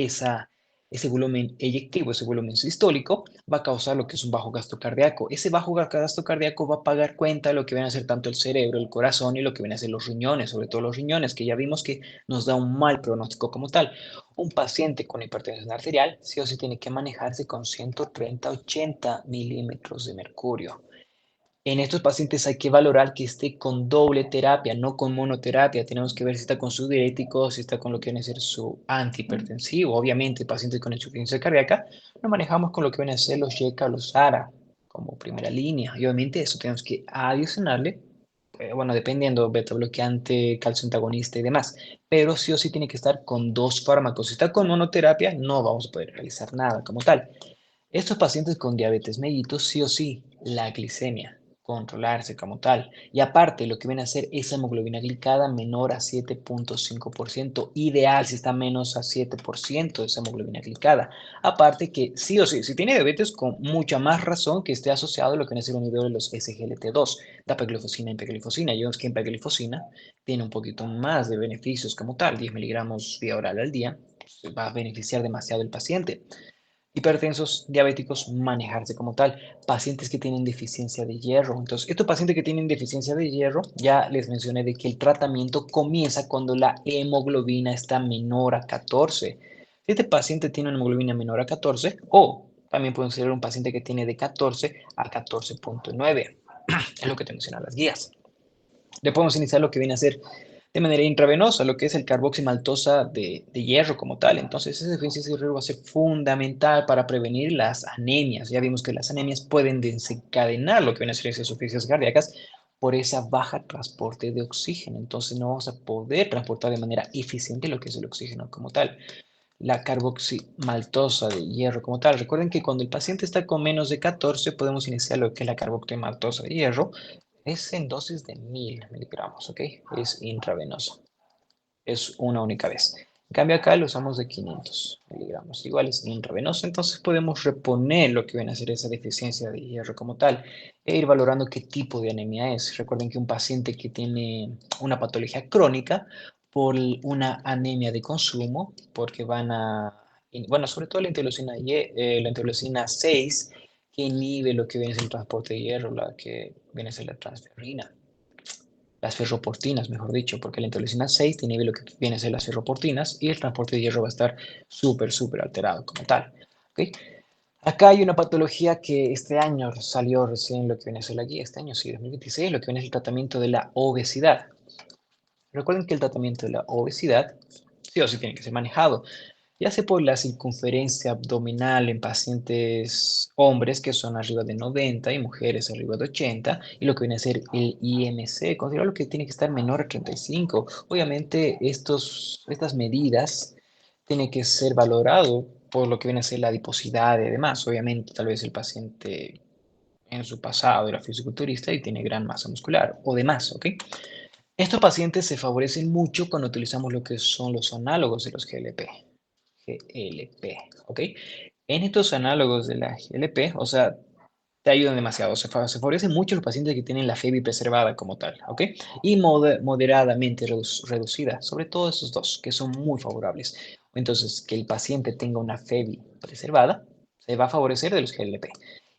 ese volumen eyectivo, ese volumen sistólico, va a causar lo que es un bajo gasto cardíaco. Ese bajo gasto cardíaco va a pagar cuenta de lo que viene a ser tanto el cerebro, el corazón y lo que viene a ser los riñones, sobre todo los riñones, que ya vimos que nos da un mal pronóstico como tal. Un paciente con hipertensión arterial sí o sí tiene que manejarse con 130-80 milímetros de mercurio. En estos pacientes hay que valorar que esté con doble terapia, no con monoterapia. Tenemos que ver si está con su diurético, si está con lo que viene a ser su antihipertensivo. Obviamente, pacientes con insuficiencia cardíaca, lo manejamos con lo que viene a ser los YECA o los ARA como primera línea. Y obviamente eso tenemos que adicionarle, bueno, dependiendo, beta bloqueante, calcio antagonista y demás. Pero sí o sí tiene que estar con dos fármacos. Si está con monoterapia, no vamos a poder realizar nada como tal. Estos pacientes con diabetes mellitus, sí o sí, la glicemia, controlarse como tal. Y aparte, lo que viene a ser esa hemoglobina glicada menor a 7,5%, ideal si está menos a 7% de esa hemoglobina glicada. Aparte que sí o sí, si tiene diabetes, con mucha más razón que esté asociado a lo que viene a ser un nivel de los SGLT2, dapaglifosina y empaglifosina. Y vemos que empaglifosina tiene un poquito más de beneficios como tal, 10 miligramos vía oral al día, va a beneficiar demasiado el paciente. Hipertensos, diabéticos, manejarse como tal. Pacientes que tienen deficiencia de hierro. Entonces, estos pacientes que tienen deficiencia de hierro, ya les mencioné de que el tratamiento comienza cuando la hemoglobina está menor a 14. Si este paciente tiene una hemoglobina menor a 14, o también puede ser un paciente que tiene de 14 a 14,9. Es lo que te mencionan las guías. Le podemos iniciar lo que viene a ser de manera intravenosa, lo que es el carboximaltosa de hierro como tal. Entonces, esa deficiencia de hierro va a ser fundamental para prevenir las anemias. Ya vimos que las anemias pueden desencadenar lo que viene a ser esas insuficiencias cardíacas por esa baja transporte de oxígeno. Entonces, no vamos a poder transportar de manera eficiente lo que es el oxígeno como tal. La carboximaltosa de hierro como tal. Recuerden que cuando el paciente está con menos de 14, podemos iniciar lo que es la carboximaltosa de hierro. Es en dosis de 1000 miligramos, ¿ok? Es intravenoso. Es una única vez. En cambio acá lo usamos de 500 miligramos, igual es intravenoso, entonces podemos reponer lo que viene a ser esa deficiencia de hierro como tal e ir valorando qué tipo de anemia es. Recuerden que un paciente que tiene una patología crónica por una anemia de consumo, porque bueno, sobre todo la interleucina 6, que inhibe lo que viene a ser el transporte de hierro, la que viene a ser la transferrina, las ferroportinas, mejor dicho, porque la interleucina 6 inhibe lo que viene a ser las ferroportinas y el transporte de hierro va a estar súper alterado como tal. ¿Ok? Acá hay una patología que este año salió recién lo que viene a ser la guía, este año sí, 2026, lo que viene a ser el tratamiento de la obesidad. Recuerden que el tratamiento de la obesidad sí o sí tiene que ser manejado, ya sea por la circunferencia abdominal en pacientes hombres que son arriba de 90 y mujeres arriba de 80, y lo que viene a ser el IMC, considerado que tiene que estar menor a 35. Obviamente, estas medidas tienen que ser valorado por lo que viene a ser la adiposidad y demás. Obviamente, tal vez el paciente en su pasado era fisiculturista y tiene gran masa muscular o demás, ¿ok? Estos pacientes se favorecen mucho cuando utilizamos lo que son los análogos de los GLP, ¿ok? En estos análogos de la GLP, o sea, te ayudan demasiado, se favorecen mucho los pacientes que tienen la FeBi preservada como tal, ¿ok? Y moderadamente reducida, sobre todo esos dos, que son muy favorables. Entonces, que el paciente tenga una FeBi preservada, se va a favorecer de los GLP.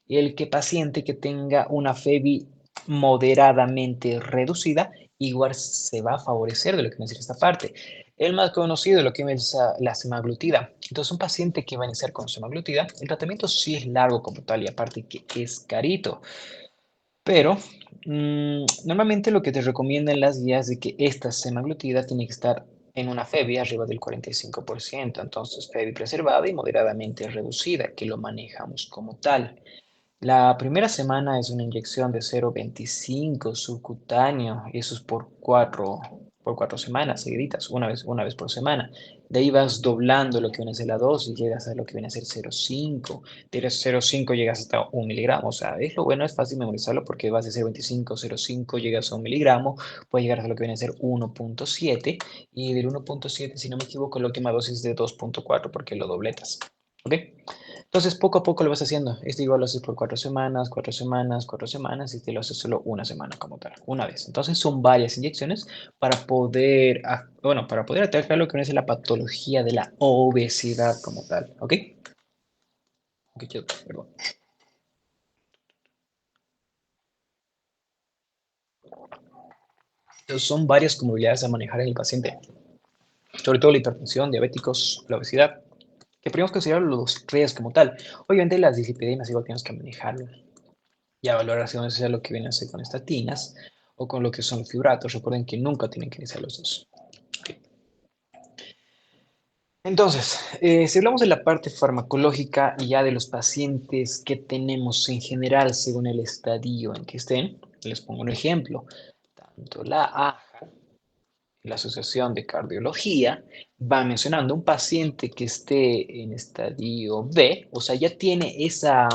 Y el paciente que tenga una FeBi moderadamente reducida, igual se va a favorecer de lo que me dice esta parte. El más conocido de lo que es la semaglutida. Entonces, un paciente que va a iniciar con semaglutida, el tratamiento sí es largo como tal y aparte que es carito. Pero normalmente lo que te recomiendan las guías de que esta semaglutida tiene que estar en una FeBi arriba del 45%. Entonces, FeBi preservada y moderadamente reducida, que lo manejamos como tal. La primera semana es una inyección de 0,25 subcutáneo, y eso es por cuatro semanas seguiditas, una vez por semana. De ahí vas doblando lo que viene a ser la dosis, llegas a lo que viene a ser 0,5. De 0,5 llegas hasta 1 miligramo. O sea, es lo bueno, es fácil memorizarlo porque vas de 0,25, 0,5, llegas a 1 miligramo, puedes llegar hasta lo que viene a ser 1,7. Y del 1,7, si no me equivoco, la última dosis de 2,4 porque lo dobletas. ¿Ok? Entonces, poco a poco lo vas haciendo. Esto igual lo haces por 4 semanas, 4 semanas, 4 semanas, y te lo haces solo una semana como tal, una vez. Entonces, son varias inyecciones para poder atacar lo que es la patología de la obesidad como tal. ¿Ok? Ok, perdón. Entonces, son varias comorbilidades a manejar en el paciente, sobre todo la hipertensión, diabéticos, la obesidad, que podemos considerar los tres como tal. Obviamente, las dislipidinas igual tenemos que manejarlo. Y a valoración sea lo que viene a ser con estatinas o con lo que son los fibratos. Recuerden que nunca tienen que iniciar los dos. Okay. Entonces, si hablamos de la parte farmacológica y ya de los pacientes que tenemos en general según el estadio en que estén, les pongo un ejemplo. Tanto la AJA, la Asociación de Cardiología, va mencionando un paciente que esté en estadio B, o sea, ya tiene ese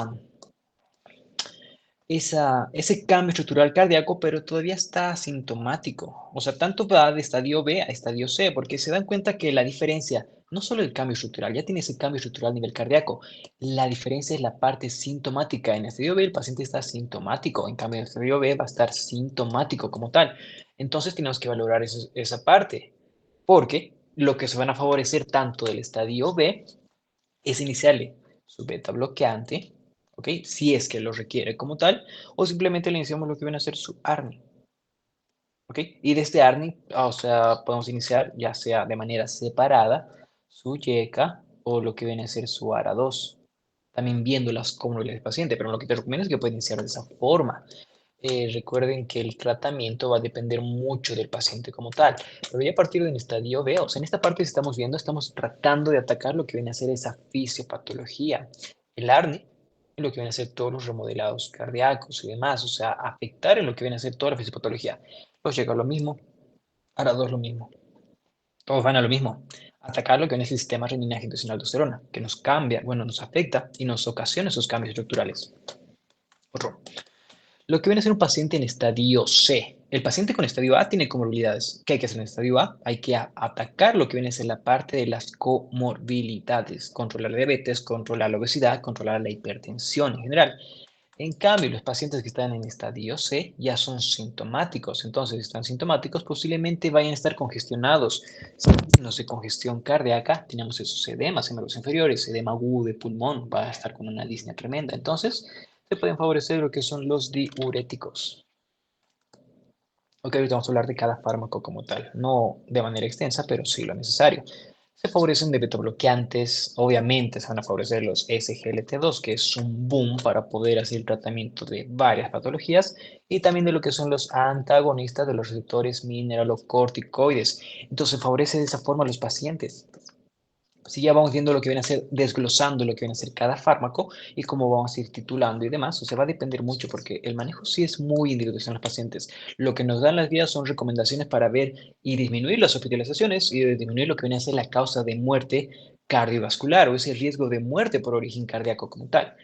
cambio estructural cardíaco, pero todavía está asintomático. O sea, tanto va de estadio B a estadio C, porque se dan cuenta que la diferencia, no solo el cambio estructural, ya tiene ese cambio estructural a nivel cardíaco, la diferencia es la parte sintomática. En estadio B el paciente está sintomático, en cambio en estadio B va a estar sintomático como tal. Entonces tenemos que valorar esa parte, porque lo que se van a favorecer tanto del estadio B es iniciarle su beta bloqueante, ¿ok? Si es que lo requiere como tal, o simplemente le iniciamos lo que viene a ser su ARNI, ¿ok? Y desde ARNI, o sea, podemos iniciar ya sea de manera separada su YECA o lo que viene a ser su ARA2, también viendo las comorbilidades del paciente, pero lo que te recomiendo es que pueda iniciar de esa forma. Recuerden que el tratamiento va a depender mucho del paciente como tal, pero ya a partir del estadio B, o sea, en esta parte que estamos viendo, estamos tratando de atacar lo que viene a ser esa fisiopatología, el ARNI, y lo que viene a ser todos los remodelados cardíacos y demás, o sea, afectar en lo que viene a ser toda la fisiopatología. Los llega lo mismo, ahora dos lo mismo, todos van a lo mismo, atacar lo que viene a ser el sistema renina-angiotensina-aldosterona, que nos cambia, bueno, nos afecta y nos ocasiona esos cambios estructurales. Otro. Lo que viene a ser un paciente en estadio C. el paciente con estadio A tiene comorbilidades. ¿Qué hay que hacer en estadio A? Hay que atacar lo que viene a ser la parte de las comorbilidades, controlar la diabetes, controlar la obesidad, controlar la hipertensión en general. En cambio, los pacientes que están en estadio C ya son sintomáticos. Entonces, si están sintomáticos, posiblemente vayan a estar congestionados. Si no sé, congestión cardíaca, tenemos esos edemas en los inferiores, edema agudo de pulmón, va a estar con una disnea tremenda. Entonces, se pueden favorecer lo que son los diuréticos. Ok, ahorita vamos a hablar de cada fármaco como tal, no de manera extensa, pero sí lo necesario. Se favorecen de betobloqueantes, obviamente se van a favorecer los SGLT2, que es un boom para poder hacer el tratamiento de varias patologías, y también de lo que son los antagonistas de los receptores mineralocorticoides. Entonces favorece de esa forma a los pacientes. Si ya vamos viendo lo que viene a ser, desglosando lo que viene a ser cada fármaco y cómo vamos a ir titulando y demás, o sea, va a depender mucho porque el manejo sí es muy individual en los pacientes. Lo que nos dan las guías son recomendaciones para ver y disminuir las hospitalizaciones y disminuir lo que viene a ser la causa de muerte cardiovascular o ese riesgo de muerte por origen cardíaco como tal.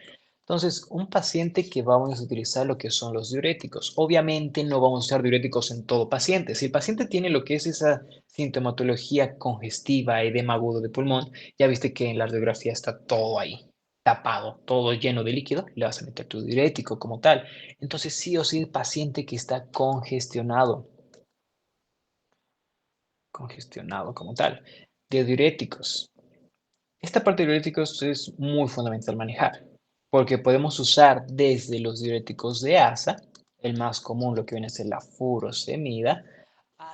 Entonces, un paciente que vamos a utilizar lo que son los diuréticos. Obviamente no vamos a usar diuréticos en todo paciente. Si el paciente tiene lo que es esa sintomatología congestiva, edema agudo de pulmón, ya viste que en la radiografía está todo ahí, tapado, todo lleno de líquido, le vas a meter tu diurético como tal. Entonces, sí o sí, el paciente que está congestionado como tal, de diuréticos. Esta parte de diuréticos es muy fundamental manejar, porque podemos usar desde los diuréticos de ASA, el más común, lo que viene a ser la furosemida,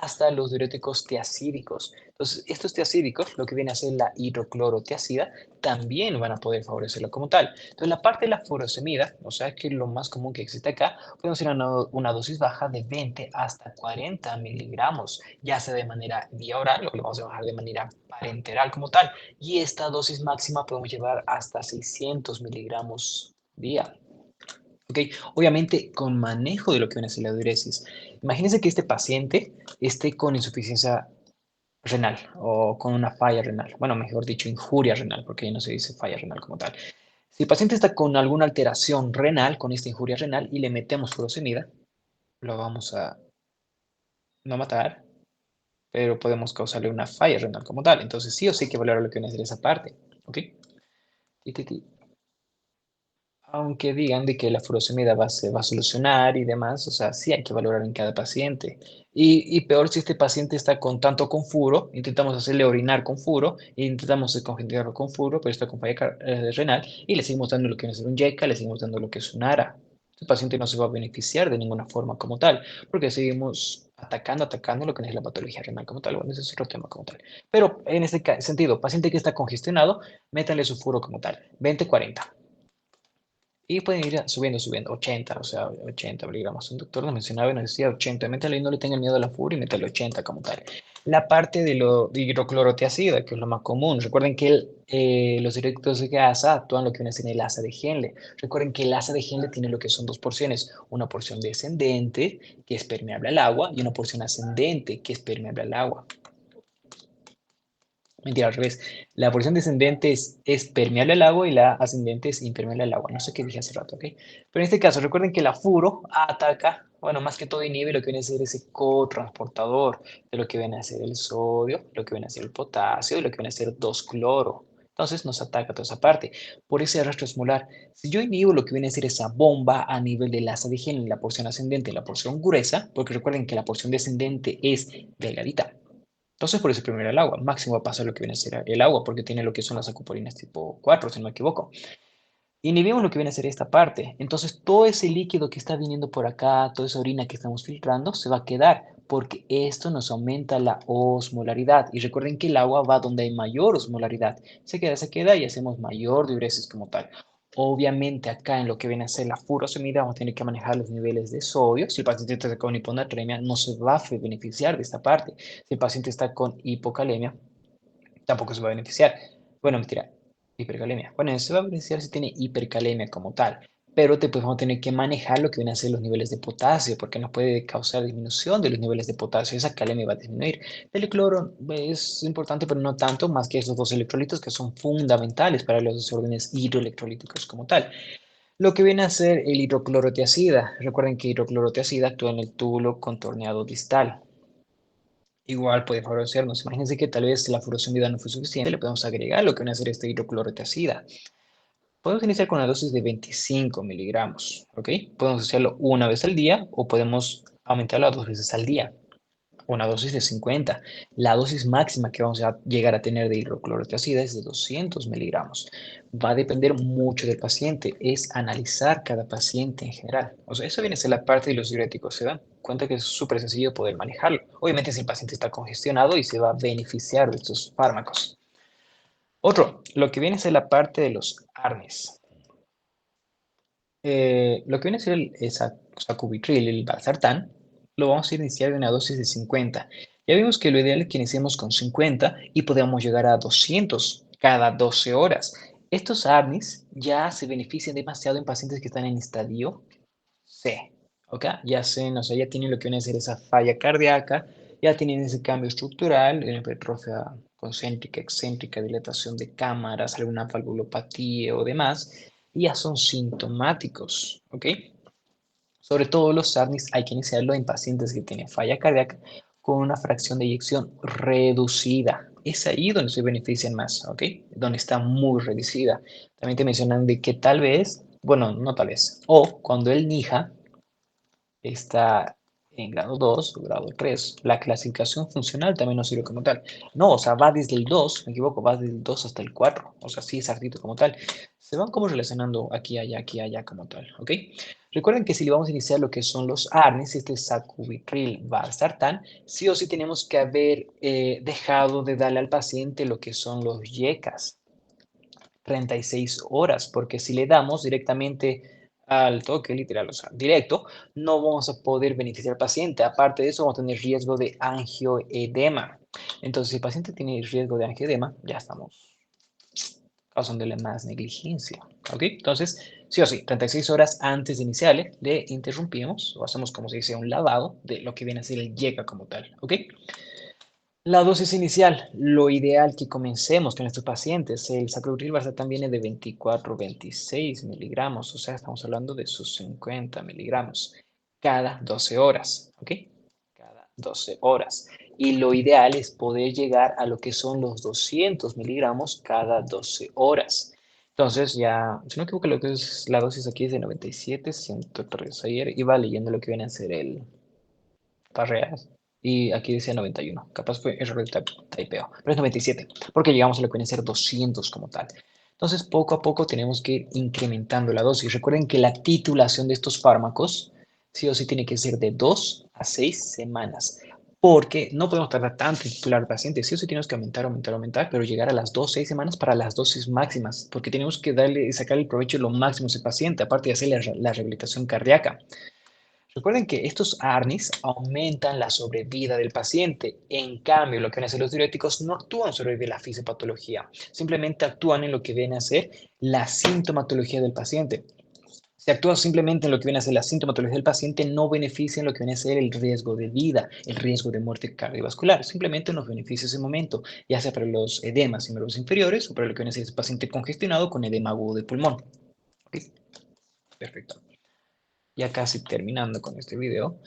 hasta los diuréticos tiacídicos. Entonces, estos tiacídicos, lo que viene a ser la hidroclorotiazida, también van a poder favorecerlo como tal. Entonces, la parte de la furosemida, o sea, que es lo más común que existe acá, podemos ir a una dosis baja de 20 hasta 40 miligramos, ya sea de manera vía oral o lo vamos a bajar de manera parenteral como tal. Y esta dosis máxima podemos llevar hasta 600 miligramos día. ¿Ok? Obviamente con manejo de lo que viene a ser la diuresis. Imagínense que este paciente esté con insuficiencia renal o con una falla renal. Bueno, mejor dicho, injuria renal, porque no se dice falla renal como tal. Si el paciente está con alguna alteración renal, con esta injuria renal, y le metemos furosemida, lo vamos a no matar, pero podemos causarle una falla renal como tal. Entonces sí o sí hay que valorar lo que viene a ser esa parte. ¿Ok? Ti, ti, ti. Aunque digan de que la furosemida se va a solucionar y demás, o sea, sí hay que valorar en cada paciente. Y peor si este paciente está con tanto con furo, intentamos hacerle orinar con furo, e intentamos descongestionarlo con furo, pero está con falla renal, y le seguimos dando lo que es un YECA, le seguimos dando lo que es un ARA. El paciente no se va a beneficiar de ninguna forma como tal, porque seguimos atacando lo que es la patología renal como tal. Bueno, ese es otro tema como tal. Pero en este sentido, paciente que está congestionado, métanle su furo como tal, 20-40. Y pueden ir subiendo, 80, o sea, 80 miligramos. Un doctor nos mencionaba y nos decía 80, métale y no le tengan miedo a la furia y métale 80 como tal. La parte de lo de hidroclorotiazida, que es lo más común. Recuerden que los directos de asa actúan lo que viene a ser el asa de Henle. Recuerden que el asa de Henle tiene lo que son dos porciones. Una porción descendente, que es permeable al agua, y una porción ascendente, que es permeable al agua. Mentira, al revés. La porción descendente es permeable al agua y la ascendente es impermeable al agua. No sé qué dije hace rato, ¿ok? Pero en este caso, recuerden que la furo ataca, bueno, más que todo inhibe lo que viene a ser ese cotransportador de lo que viene a ser el sodio, lo que viene a ser el potasio y lo que viene a ser 2-cloro. Entonces nos ataca toda esa parte. Por ese arrastre osmolar, si yo inhibo lo que viene a ser esa bomba a nivel del asa de Henle, la porción ascendente y la porción gruesa, porque recuerden que la porción descendente es delgadita. Entonces, por eso primero el agua. Máximo va a pasar lo que viene a ser el agua, porque tiene lo que son las acuporinas tipo 4 si no me equivoco. Inhibimos lo que viene a ser esta parte. Entonces, todo ese líquido que está viniendo por acá, toda esa orina que estamos filtrando, se va a quedar, porque esto nos aumenta la osmolaridad. Y recuerden que el agua va donde hay mayor osmolaridad. Se queda y hacemos mayor diuresis como tal. Obviamente, acá en lo que viene a ser la furosemida, vamos a tener que manejar los niveles de sodio. Si el paciente está con hiponatremia, no se va a beneficiar de esta parte. Si el paciente está con hipocalemia, tampoco se va a beneficiar. Bueno, mentira, hipercalemia. Bueno, se va a beneficiar si tiene hipercalemia como tal, pero te vamos a tener que manejar lo que vienen a ser los niveles de potasio, porque nos puede causar disminución de los niveles de potasio. Esa calemia va a disminuir. El cloro es importante, pero no tanto, más que esos dos electrolitos que son fundamentales para los desórdenes hidroelectrolíticos como tal. Lo que viene a ser el hidroclorotiazida. Recuerden que hidroclorotiazida actúa en el túbulo contorneado distal. Igual puede favorecernos. Imagínense que tal vez la fluoresceína viral no fue suficiente, le podemos agregar lo que viene a ser este hidroclorotiazida. Podemos iniciar con una dosis de 25 miligramos, ¿ok? Podemos hacerlo una vez al día o podemos aumentarlo a 2 veces al día. Una dosis de 50. La dosis máxima que vamos a llegar a tener de hidroclorotiazida es de 200 miligramos. Va a depender mucho del paciente. Es analizar cada paciente en general. O sea, eso viene a ser la parte de los diuréticos. Se dan cuenta que es súper sencillo poder manejarlo. Obviamente si el paciente está congestionado y se va a beneficiar de estos fármacos. Otro, lo que viene a ser la parte de los ARNIs. Lo que viene a ser el sacubitril, el valsartán, lo vamos a iniciar en una dosis de 50. Ya vimos que lo ideal es que iniciemos con 50 y podamos llegar a 200 cada 12 horas. Estos ARNIs ya se benefician demasiado en pacientes que están en estadio C, ¿ok? Ya se, o sea, ya tienen lo que viene a ser esa falla cardíaca, ya tienen ese cambio estructural, hipertrofia concéntrica, excéntrica, dilatación de cámaras, alguna valvulopatía o demás, y ya son sintomáticos, ¿ok? Sobre todo los ARNIs hay que iniciarlo en pacientes que tienen falla cardíaca con una fracción de eyección reducida. Es ahí donde se benefician más, ¿ok? Donde está muy reducida. También te mencionan de que tal vez, bueno, no tal vez, o cuando el NIHA está en grado 2 o grado 3. La clasificación funcional también nos sirve como tal. No, o sea, va desde el 2, me equivoco, va desde el 2 hasta el 4. O sea, sí, exactito como tal. Se van como relacionando aquí, allá como tal, ¿ok? Recuerden que si le vamos a iniciar lo que son los ARNIs, este sacubitril valsartán, sí o sí tenemos que haber dejado de darle al paciente lo que son los YECAS. 36 horas, porque si le damos directamente al toque literal, o sea, directo, no vamos a poder beneficiar al paciente. Aparte de eso, vamos a tener riesgo de angioedema. Entonces, si el paciente tiene riesgo de angioedema, ya estamos causándole más negligencia. ¿Ok? Entonces, sí o sí, 36 horas antes de iniciarle, le interrumpimos o hacemos, como se dice, un lavado de lo que viene a ser el YECA como tal. ¿Ok? La dosis inicial, lo ideal que comencemos con estos pacientes, el sacrotril valsartán viene de 24-26 miligramos, o sea, estamos hablando de sus 50 miligramos cada 12 horas, ¿ok? Cada 12 horas. Y lo ideal es poder llegar a lo que son los 200 miligramos cada 12 horas. Entonces ya, si no me equivoco, lo que es la dosis aquí es de 97, 103. Ayer iba leyendo lo que viene a ser el Parreas. Y aquí decía 91. Capaz fue error de typeo. Pero es 97. Porque llegamos a lo que viene a ser 200 como tal. Entonces, poco a poco tenemos que ir incrementando la dosis. Recuerden que la titulación de estos fármacos sí o sí tiene que ser de 2 a 6 semanas. Porque no podemos tardar tanto en titular al paciente. Sí o sí tenemos que aumentar, pero llegar a las 2 6 semanas para las dosis máximas. Porque tenemos que darle, sacar el provecho lo máximo a ese paciente, aparte de hacer la rehabilitación cardíaca. Recuerden que estos ARNIs aumentan la sobrevida del paciente. En cambio, lo que van a hacer los diuréticos no actúan sobre la fisiopatología, simplemente actúan en lo que viene a ser la sintomatología del paciente. Si actúa simplemente en lo que viene a ser la sintomatología del paciente, no beneficia en lo que viene a ser el riesgo de vida, el riesgo de muerte cardiovascular. Simplemente nos beneficia ese momento, ya sea para los edemas y miembros inferiores o para lo que viene a ser ese paciente congestionado con edema agudo de pulmón. ¿Ok? Perfecto. Ya casi terminando con este video,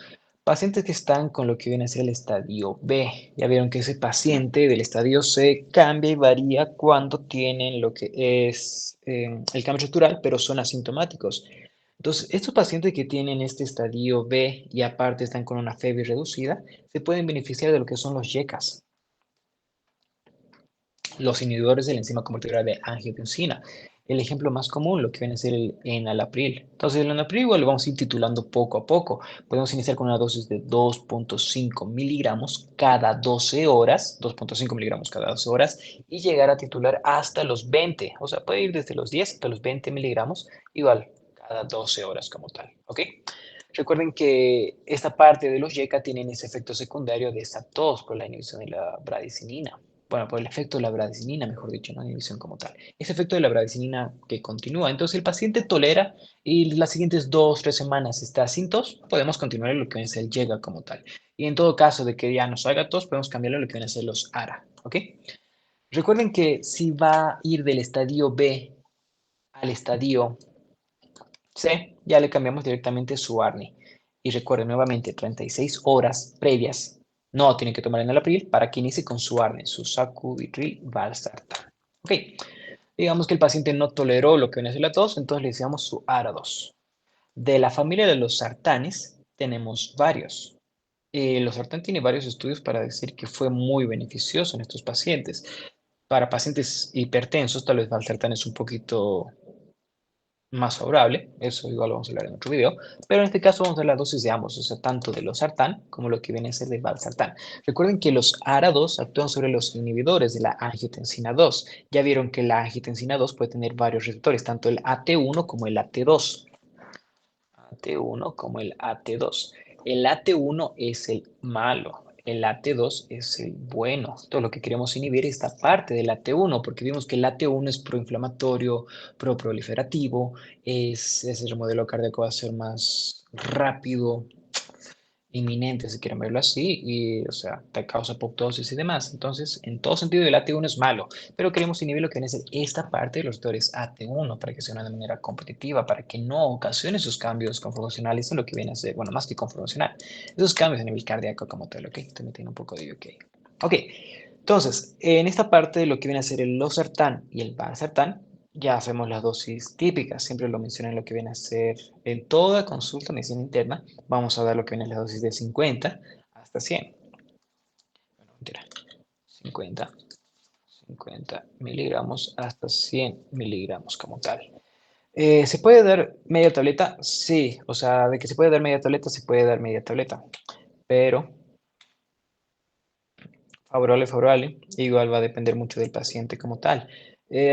pacientes que están con lo que viene a ser el estadio B. Ya vieron que ese paciente del estadio C cambia y varía cuando tienen lo que es el cambio estructural, pero son asintomáticos. Entonces, estos pacientes que tienen este estadio B y aparte están con una fiebre reducida, se pueden beneficiar de lo que son los YECAS, los inhibidores de la enzima convertidora de angiotensina. El ejemplo más común, lo que viene a ser el enalapril. Entonces, el enalapril igual lo vamos a ir titulando poco a poco. Podemos iniciar con una dosis de 2.5 miligramos cada 12 horas, 2.5 miligramos cada 12 horas, y llegar a titular hasta los 20. O sea, puede ir desde los 10 hasta los 20 miligramos, igual cada 12 horas como tal. ¿Ok? Recuerden que esta parte de los YECA tienen ese efecto secundario de esta tos por la inhibición de la bradicinina. Bueno, por el efecto de la bradicinina, mejor dicho, no inhibición como tal. Ese efecto de la bradicinina que continúa. Entonces, el paciente tolera y las siguientes 2, 3 semanas está sin tos, podemos continuar en lo que viene a ser el YECA como tal. Y en todo caso de que ya nos haga tos, podemos cambiarlo a lo que viene a ser los ARA. ¿Ok? Recuerden que si va a ir del estadio B al estadio Sí, ya le cambiamos directamente su ARNI. Y recuerde nuevamente, 36 horas previas no tiene que tomar en el abril para que inicie con su ARNI, su sacubitril valsartán. Ok, digamos que el paciente no toleró lo que viene a ser la tos, entonces le decíamos su ARA2. De la familia de los sartanes tenemos varios. Los sartán tiene varios estudios para decir que fue muy beneficioso en estos pacientes. Para pacientes hipertensos, tal vez valsartán es un poquito más favorable, eso igual lo vamos a hablar en otro video, pero en este caso vamos a ver la dosis de ambos, o sea, tanto de los sartán como lo que viene a ser de valsartán. Recuerden que los ARA2 actúan sobre los inhibidores de la angiotensina 2. Ya vieron que la angiotensina 2 puede tener varios receptores, tanto el AT1 como el AT2. AT1 como el AT2. El AT1 es el malo, el AT2 es el bueno. Todo lo que queremos inhibir es esta parte del AT1, porque vimos que el AT1 es proinflamatorio, proproliferativo, ese remodelo cardíaco va a ser más rápido, inminente, si quieren verlo así, y, o sea, te causa apoptosis y demás. Entonces, en todo sentido, el AT1 es malo, pero queremos inhibir lo que viene a ser esta parte de los receptores AT1 para que sea de manera competitiva, para que no ocasione esos cambios conformacionales en lo que viene a ser, bueno, más que conformacional, esos cambios a nivel cardíaco como tal, ¿ok? Estoy metiendo un poco de OK. Ok, entonces, en esta parte de lo que viene a ser el losartán y el valsartán, ya hacemos las dosis típicas, siempre lo mencioné en lo que viene a ser en toda consulta de medicina interna, vamos a dar lo que viene a la dosis de 50 hasta 100. Bueno, mentira, 50, 50 miligramos hasta 100 miligramos como tal. ¿Se puede dar media tableta? Sí, o sea, de que se puede dar media tableta, se puede dar media tableta, pero favorable, favorable. Igual va a depender mucho del paciente como tal.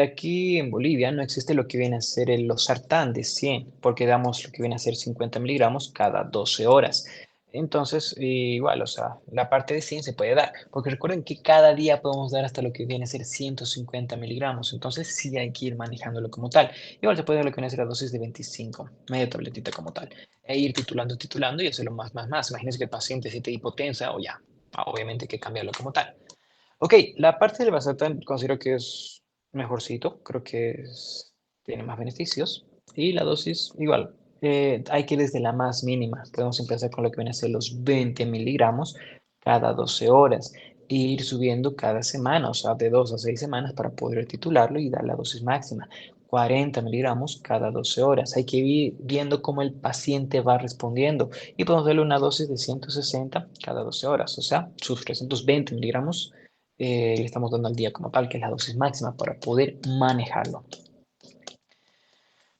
Aquí en Bolivia no existe lo que viene a ser el losartán de 100, porque damos lo que viene a ser 50 miligramos cada 12 horas. Entonces, igual, o sea, la parte de 100 se puede dar, porque recuerden que cada día podemos dar hasta lo que viene a ser 150 miligramos. Entonces, sí hay que ir manejándolo como tal. Igual se puede dar lo que viene a ser la dosis de 25, media tabletita como tal, e ir titulando, titulando y hacerlo más, más, más. Imagínense que el paciente se te hipotensa o ya, obviamente hay que cambiarlo como tal. Ok, la parte del Basatan considero que es mejorcito, creo que tiene más beneficios. Y la dosis, igual, hay que ir desde la más mínima. Podemos empezar con lo que viene a ser los 20 miligramos cada 12 horas e ir subiendo cada semana, o sea, de 2 a 6 semanas para poder titularlo y dar la dosis máxima. 40 miligramos cada 12 horas. Hay que ir viendo cómo el paciente va respondiendo y podemos darle una dosis de 160 cada 12 horas, o sea, sus 320 miligramos le estamos dando al día como tal, que es la dosis máxima para poder manejarlo.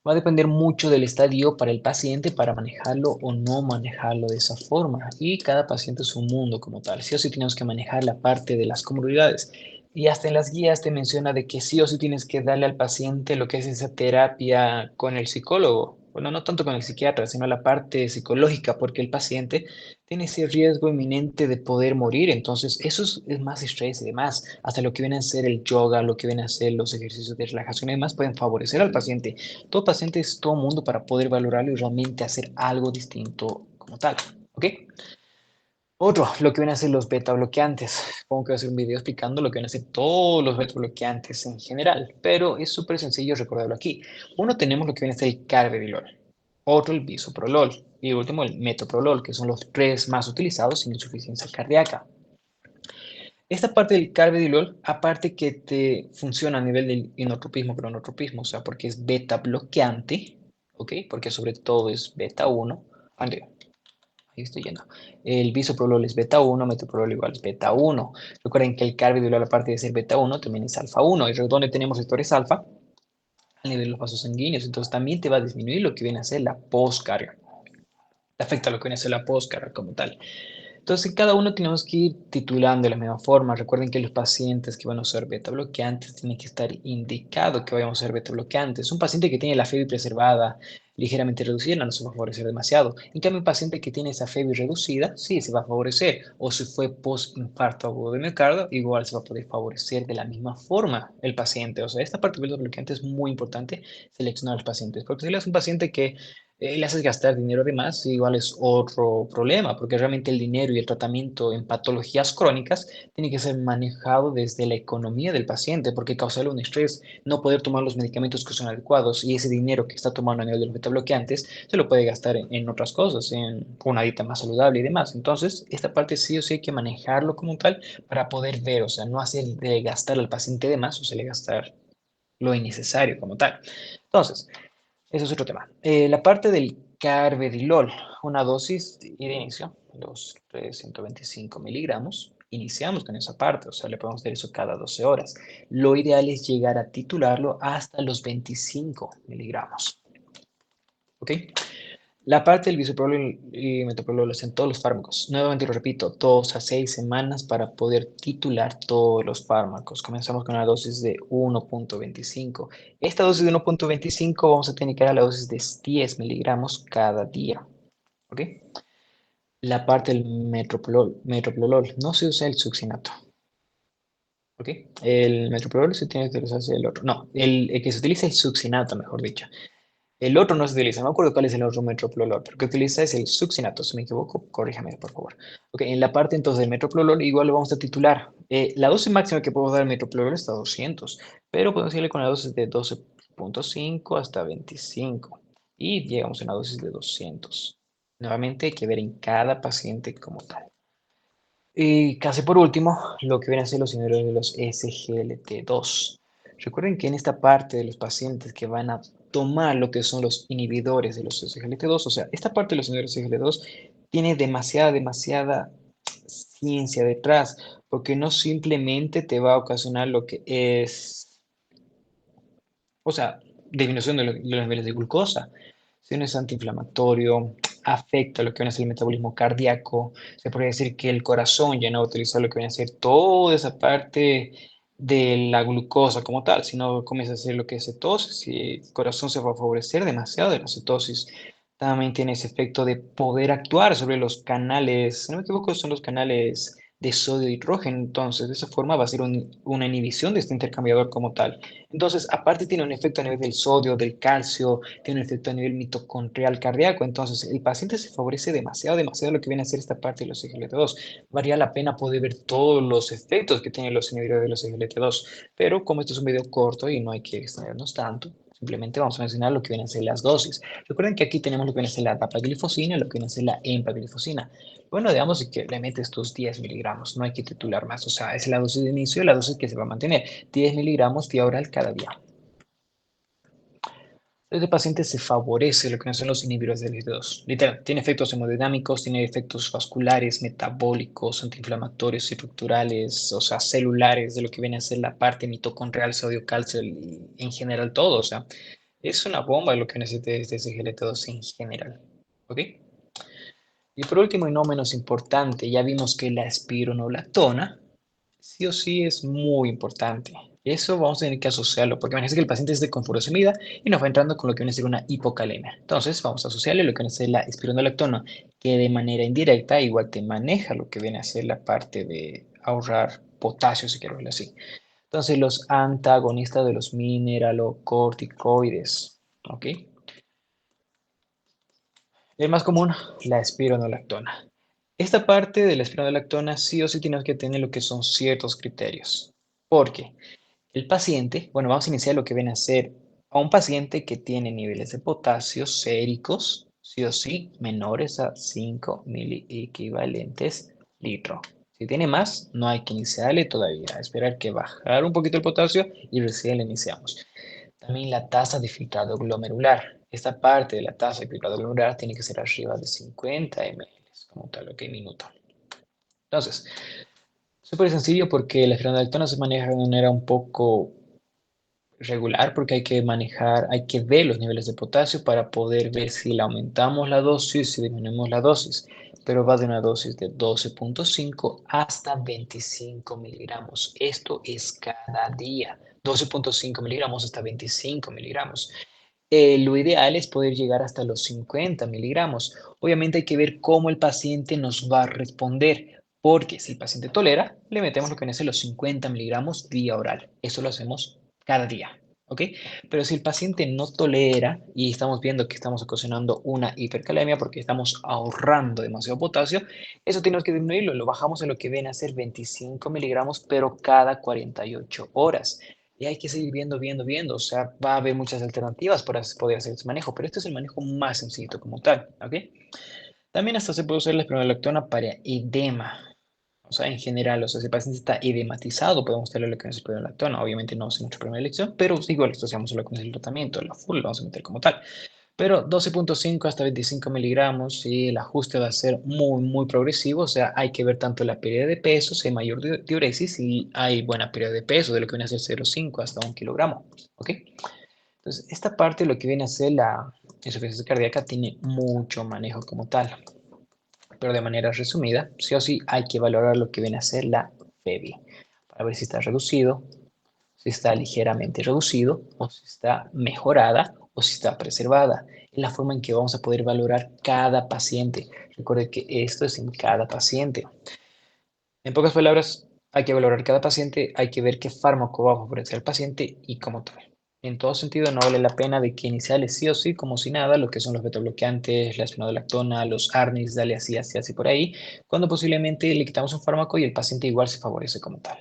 Va a depender mucho del estadio para el paciente para manejarlo o no manejarlo de esa forma. Y cada paciente es un mundo como tal. Sí o sí tenemos que manejar la parte de las comorbilidades. Y hasta en las guías te menciona de que sí o sí tienes que darle al paciente lo que es esa terapia con el psicólogo. Bueno, no tanto con el psiquiatra, sino la parte psicológica, porque el paciente tiene ese riesgo inminente de poder morir. Entonces, eso es más estrés y demás. Hasta lo que viene a ser el yoga, lo que viene a ser los ejercicios de relajación y demás pueden favorecer al paciente. Todo paciente es todo mundo para poder valorarlo y realmente hacer algo distinto como tal. ¿Ok? Otro, lo que vienen a ser los beta bloqueantes. Supongo que voy a hacer un video explicando lo que vienen a ser todos los beta bloqueantes en general, pero es súper sencillo recordarlo aquí. Uno tenemos lo que viene a ser el carvedilol, otro el bisoprolol y el último el metoprolol, que son los tres más utilizados en insuficiencia cardíaca. Esta parte del carvedilol, aparte que te funciona a nivel del inotropismo, cronotropismo, o sea, porque es beta bloqueante, ¿ok? Porque sobre todo es beta 1. Andrea, ahí estoy yendo. El bisoprolol es beta 1, metoprolol igual es beta 1. Recuerden que el carvedilol, aparte de ser beta 1, también es alfa 1. ¿Y donde tenemos receptores alfa? A nivel de los vasos sanguíneos. Entonces también te va a disminuir lo que viene a ser la postcarga. Te afecta lo que viene a ser la postcarga como tal. Entonces, cada uno tenemos que ir titulando de la misma forma. Recuerden que los pacientes que van a usar beta bloqueantes tienen que estar indicado que vayan a usar beta bloqueantes. Un paciente que tiene la FeBi preservada ligeramente reducida no se va a favorecer demasiado. En cambio, un paciente que tiene esa FeBi reducida, sí, se va a favorecer. O si fue post-infarto agudo de miocardio, igual se va a poder favorecer de la misma forma el paciente. O sea, esta parte del beta bloqueante es muy importante seleccionar a los pacientes. Porque si le es un paciente que le haces gastar dinero de más, igual es otro problema, porque realmente el dinero y el tratamiento en patologías crónicas tiene que ser manejado desde la economía del paciente, porque causarle un estrés, no poder tomar los medicamentos que son adecuados y ese dinero que está tomando a nivel de los betabloqueantes se lo puede gastar en otras cosas, en una dieta más saludable y demás. Entonces, esta parte sí o sí hay que manejarlo como tal para poder ver, o sea, no hacer de gastar al paciente de más o se le gastar lo innecesario como tal. Entonces, eso es otro tema. La parte del carvedilol, una dosis de inicio, los 125 miligramos. Iniciamos con esa parte, o sea, le podemos dar eso cada 12 horas. Lo ideal es llegar a titularlo hasta los 25 miligramos. ¿Ok? La parte del bisoprolol y metoprolol en todos los fármacos. Nuevamente lo repito, 2 a 6 semanas para poder titular todos los fármacos. Comenzamos con una dosis de 1.25. Esta dosis de 1.25 vamos a tener que dar la dosis de 10 miligramos cada día. ¿Ok? La parte del metoprolol, no se usa el succinato. ¿Ok? El metoprolol se tiene que utilizar el otro. No, el que se utiliza es succinato, mejor dicho. El otro no se utiliza, no me acuerdo cuál es el otro metoprolol, pero que utiliza es el succinato, si me equivoco, corríjame por favor. Ok, en la parte entonces del metoprolol igual lo vamos a titular. La dosis máxima que puedo dar al metoprolol está a 200, pero podemos irle con la dosis de 12.5 hasta 25 y llegamos a una dosis de 200. Nuevamente hay que ver en cada paciente como tal. Y casi por último, lo que vienen a ser los inhibidores de los SGLT2. Recuerden que en esta parte de los pacientes que van a tomar lo que son los inhibidores de los SGLT2, o sea, esta parte de los inhibidores de SGLT2 tiene demasiada ciencia detrás, porque no simplemente te va a ocasionar lo que es, o sea, disminución de los niveles de glucosa, sino es antiinflamatorio, afecta lo que viene a ser el metabolismo cardíaco, se podría decir que el corazón ya no va a utilizar lo que viene a ser toda esa parte de la glucosa como tal, sino comienza a hacer lo que es cetosis y el corazón se va a favorecer demasiado de la cetosis. También tiene ese efecto de poder actuar sobre los canales, si no me equivoco, son los canales de sodio y hidrógeno, entonces de esa forma va a ser una inhibición de este intercambiador como tal. Entonces, aparte tiene un efecto a nivel del sodio, del calcio, tiene un efecto a nivel mitocondrial cardíaco. Entonces, el paciente se favorece demasiado lo que viene a ser esta parte de los SGLT2. Valía la pena poder ver todos los efectos que tienen los inhibidores de los SGLT2, pero como esto es un video corto y no hay que extendernos tanto, simplemente vamos a mencionar lo que vienen a ser las dosis. Recuerden que aquí tenemos lo que viene a ser la dapaglifosina y lo que viene a ser la empaglifosina. Bueno, digamos que le metes tus 10 miligramos, no hay que titular más, o sea, es la dosis de inicio, la dosis que se va a mantener, 10 miligramos vía oral cada día. Este paciente se favorece lo que no son los inhibidores del IgG2. Literal, tiene efectos hemodinámicos, tiene efectos vasculares, metabólicos, antiinflamatorios, estructurales, o sea, celulares, de lo que viene a ser la parte mitocondrial, sodio, calcio y en general todo. O sea, es una bomba lo que necesita este SGLT2 en general. ¿Ok? Y por último y no menos importante, ya vimos que la espironolactona sí o sí es muy importante. Eso vamos a tener que asociarlo, porque imagínense que el paciente es de con furosemida y nos va entrando con lo que viene a ser una hipocalemia. Entonces, vamos a asociarle lo que viene a ser la espironolactona, que de manera indirecta igual te maneja lo que viene a ser la parte de ahorrar potasio, si quiero verlo así. Entonces, los antagonistas de los mineralocorticoides, ¿ok? El más común, la espironolactona. Esta parte de la espironolactona sí o sí tienes que tener lo que son ciertos criterios. Porque el paciente, bueno, vamos a iniciar lo que viene a ser a un paciente que tiene niveles de potasio séricos, sí o sí, menores a 5 miliequivalentes litro. Si tiene más, no hay que iniciarle todavía, esperar que bajar un poquito el potasio y recién le iniciamos. También la tasa de filtrado glomerular. Esta parte de la tasa de filtrado glomerular tiene que ser arriba de 50 ml, como tal, ok, minuto. Entonces, súper sencillo porque la espironolactona se maneja de una manera un poco regular porque hay que manejar, hay que ver los niveles de potasio para poder ver si le aumentamos la dosis, si disminuimos la dosis, pero va de una dosis de 12.5 hasta 25 miligramos. Esto es cada día, 12.5 miligramos hasta 25 miligramos. Lo ideal es poder llegar hasta los 50 miligramos. Obviamente hay que ver cómo el paciente nos va a responder, porque si el paciente tolera, le metemos lo que viene a ser los 50 miligramos vía oral. Eso lo hacemos cada día. ¿ok? Pero si el paciente no tolera y estamos viendo que estamos ocasionando una hipercalemia porque estamos ahorrando demasiado potasio, eso tenemos que disminuirlo, lo bajamos a lo que viene a ser 25 miligramos, pero cada 48 horas. Y hay que seguir viendo, o sea, va a haber muchas alternativas para poder hacer este manejo, pero este es el manejo más sencillo como tal, ¿ok? También hasta se puede usar la espironolactona para edema. O sea, en general, o sea, si el paciente está edematizado, podemos darle lo que es espironolactona. Obviamente no es nuestra primera elección, pero igual asociamos lo que es el tratamiento, la full lo vamos a meter como tal. Pero 12,5 hasta 25 miligramos y el ajuste va a ser muy progresivo. O sea, hay que ver tanto la pérdida de peso, si hay mayor diuresis y hay buena pérdida de peso, de lo que viene a ser 0,5 hasta 1 kilogramo. ¿Ok? Entonces, esta parte, lo que viene a ser la insuficiencia cardíaca, tiene mucho manejo como tal. Pero de manera resumida, sí o sí hay que valorar lo que viene a ser la FEBI para ver si está reducido, si está ligeramente reducido, o si está mejorada, o si está preservada. Es la forma en que vamos a poder valorar cada paciente. Recuerde que esto es en cada paciente. En pocas palabras, hay que valorar cada paciente, hay que ver qué fármaco va a favorecer al paciente y cómo tal. En todo sentido, no vale la pena de que iniciales sí o sí, como si nada, lo que son los betabloqueantes, la espironolactona, los ARNIs, dale así por ahí, cuando posiblemente le quitamos un fármaco y el paciente igual se favorece como tal.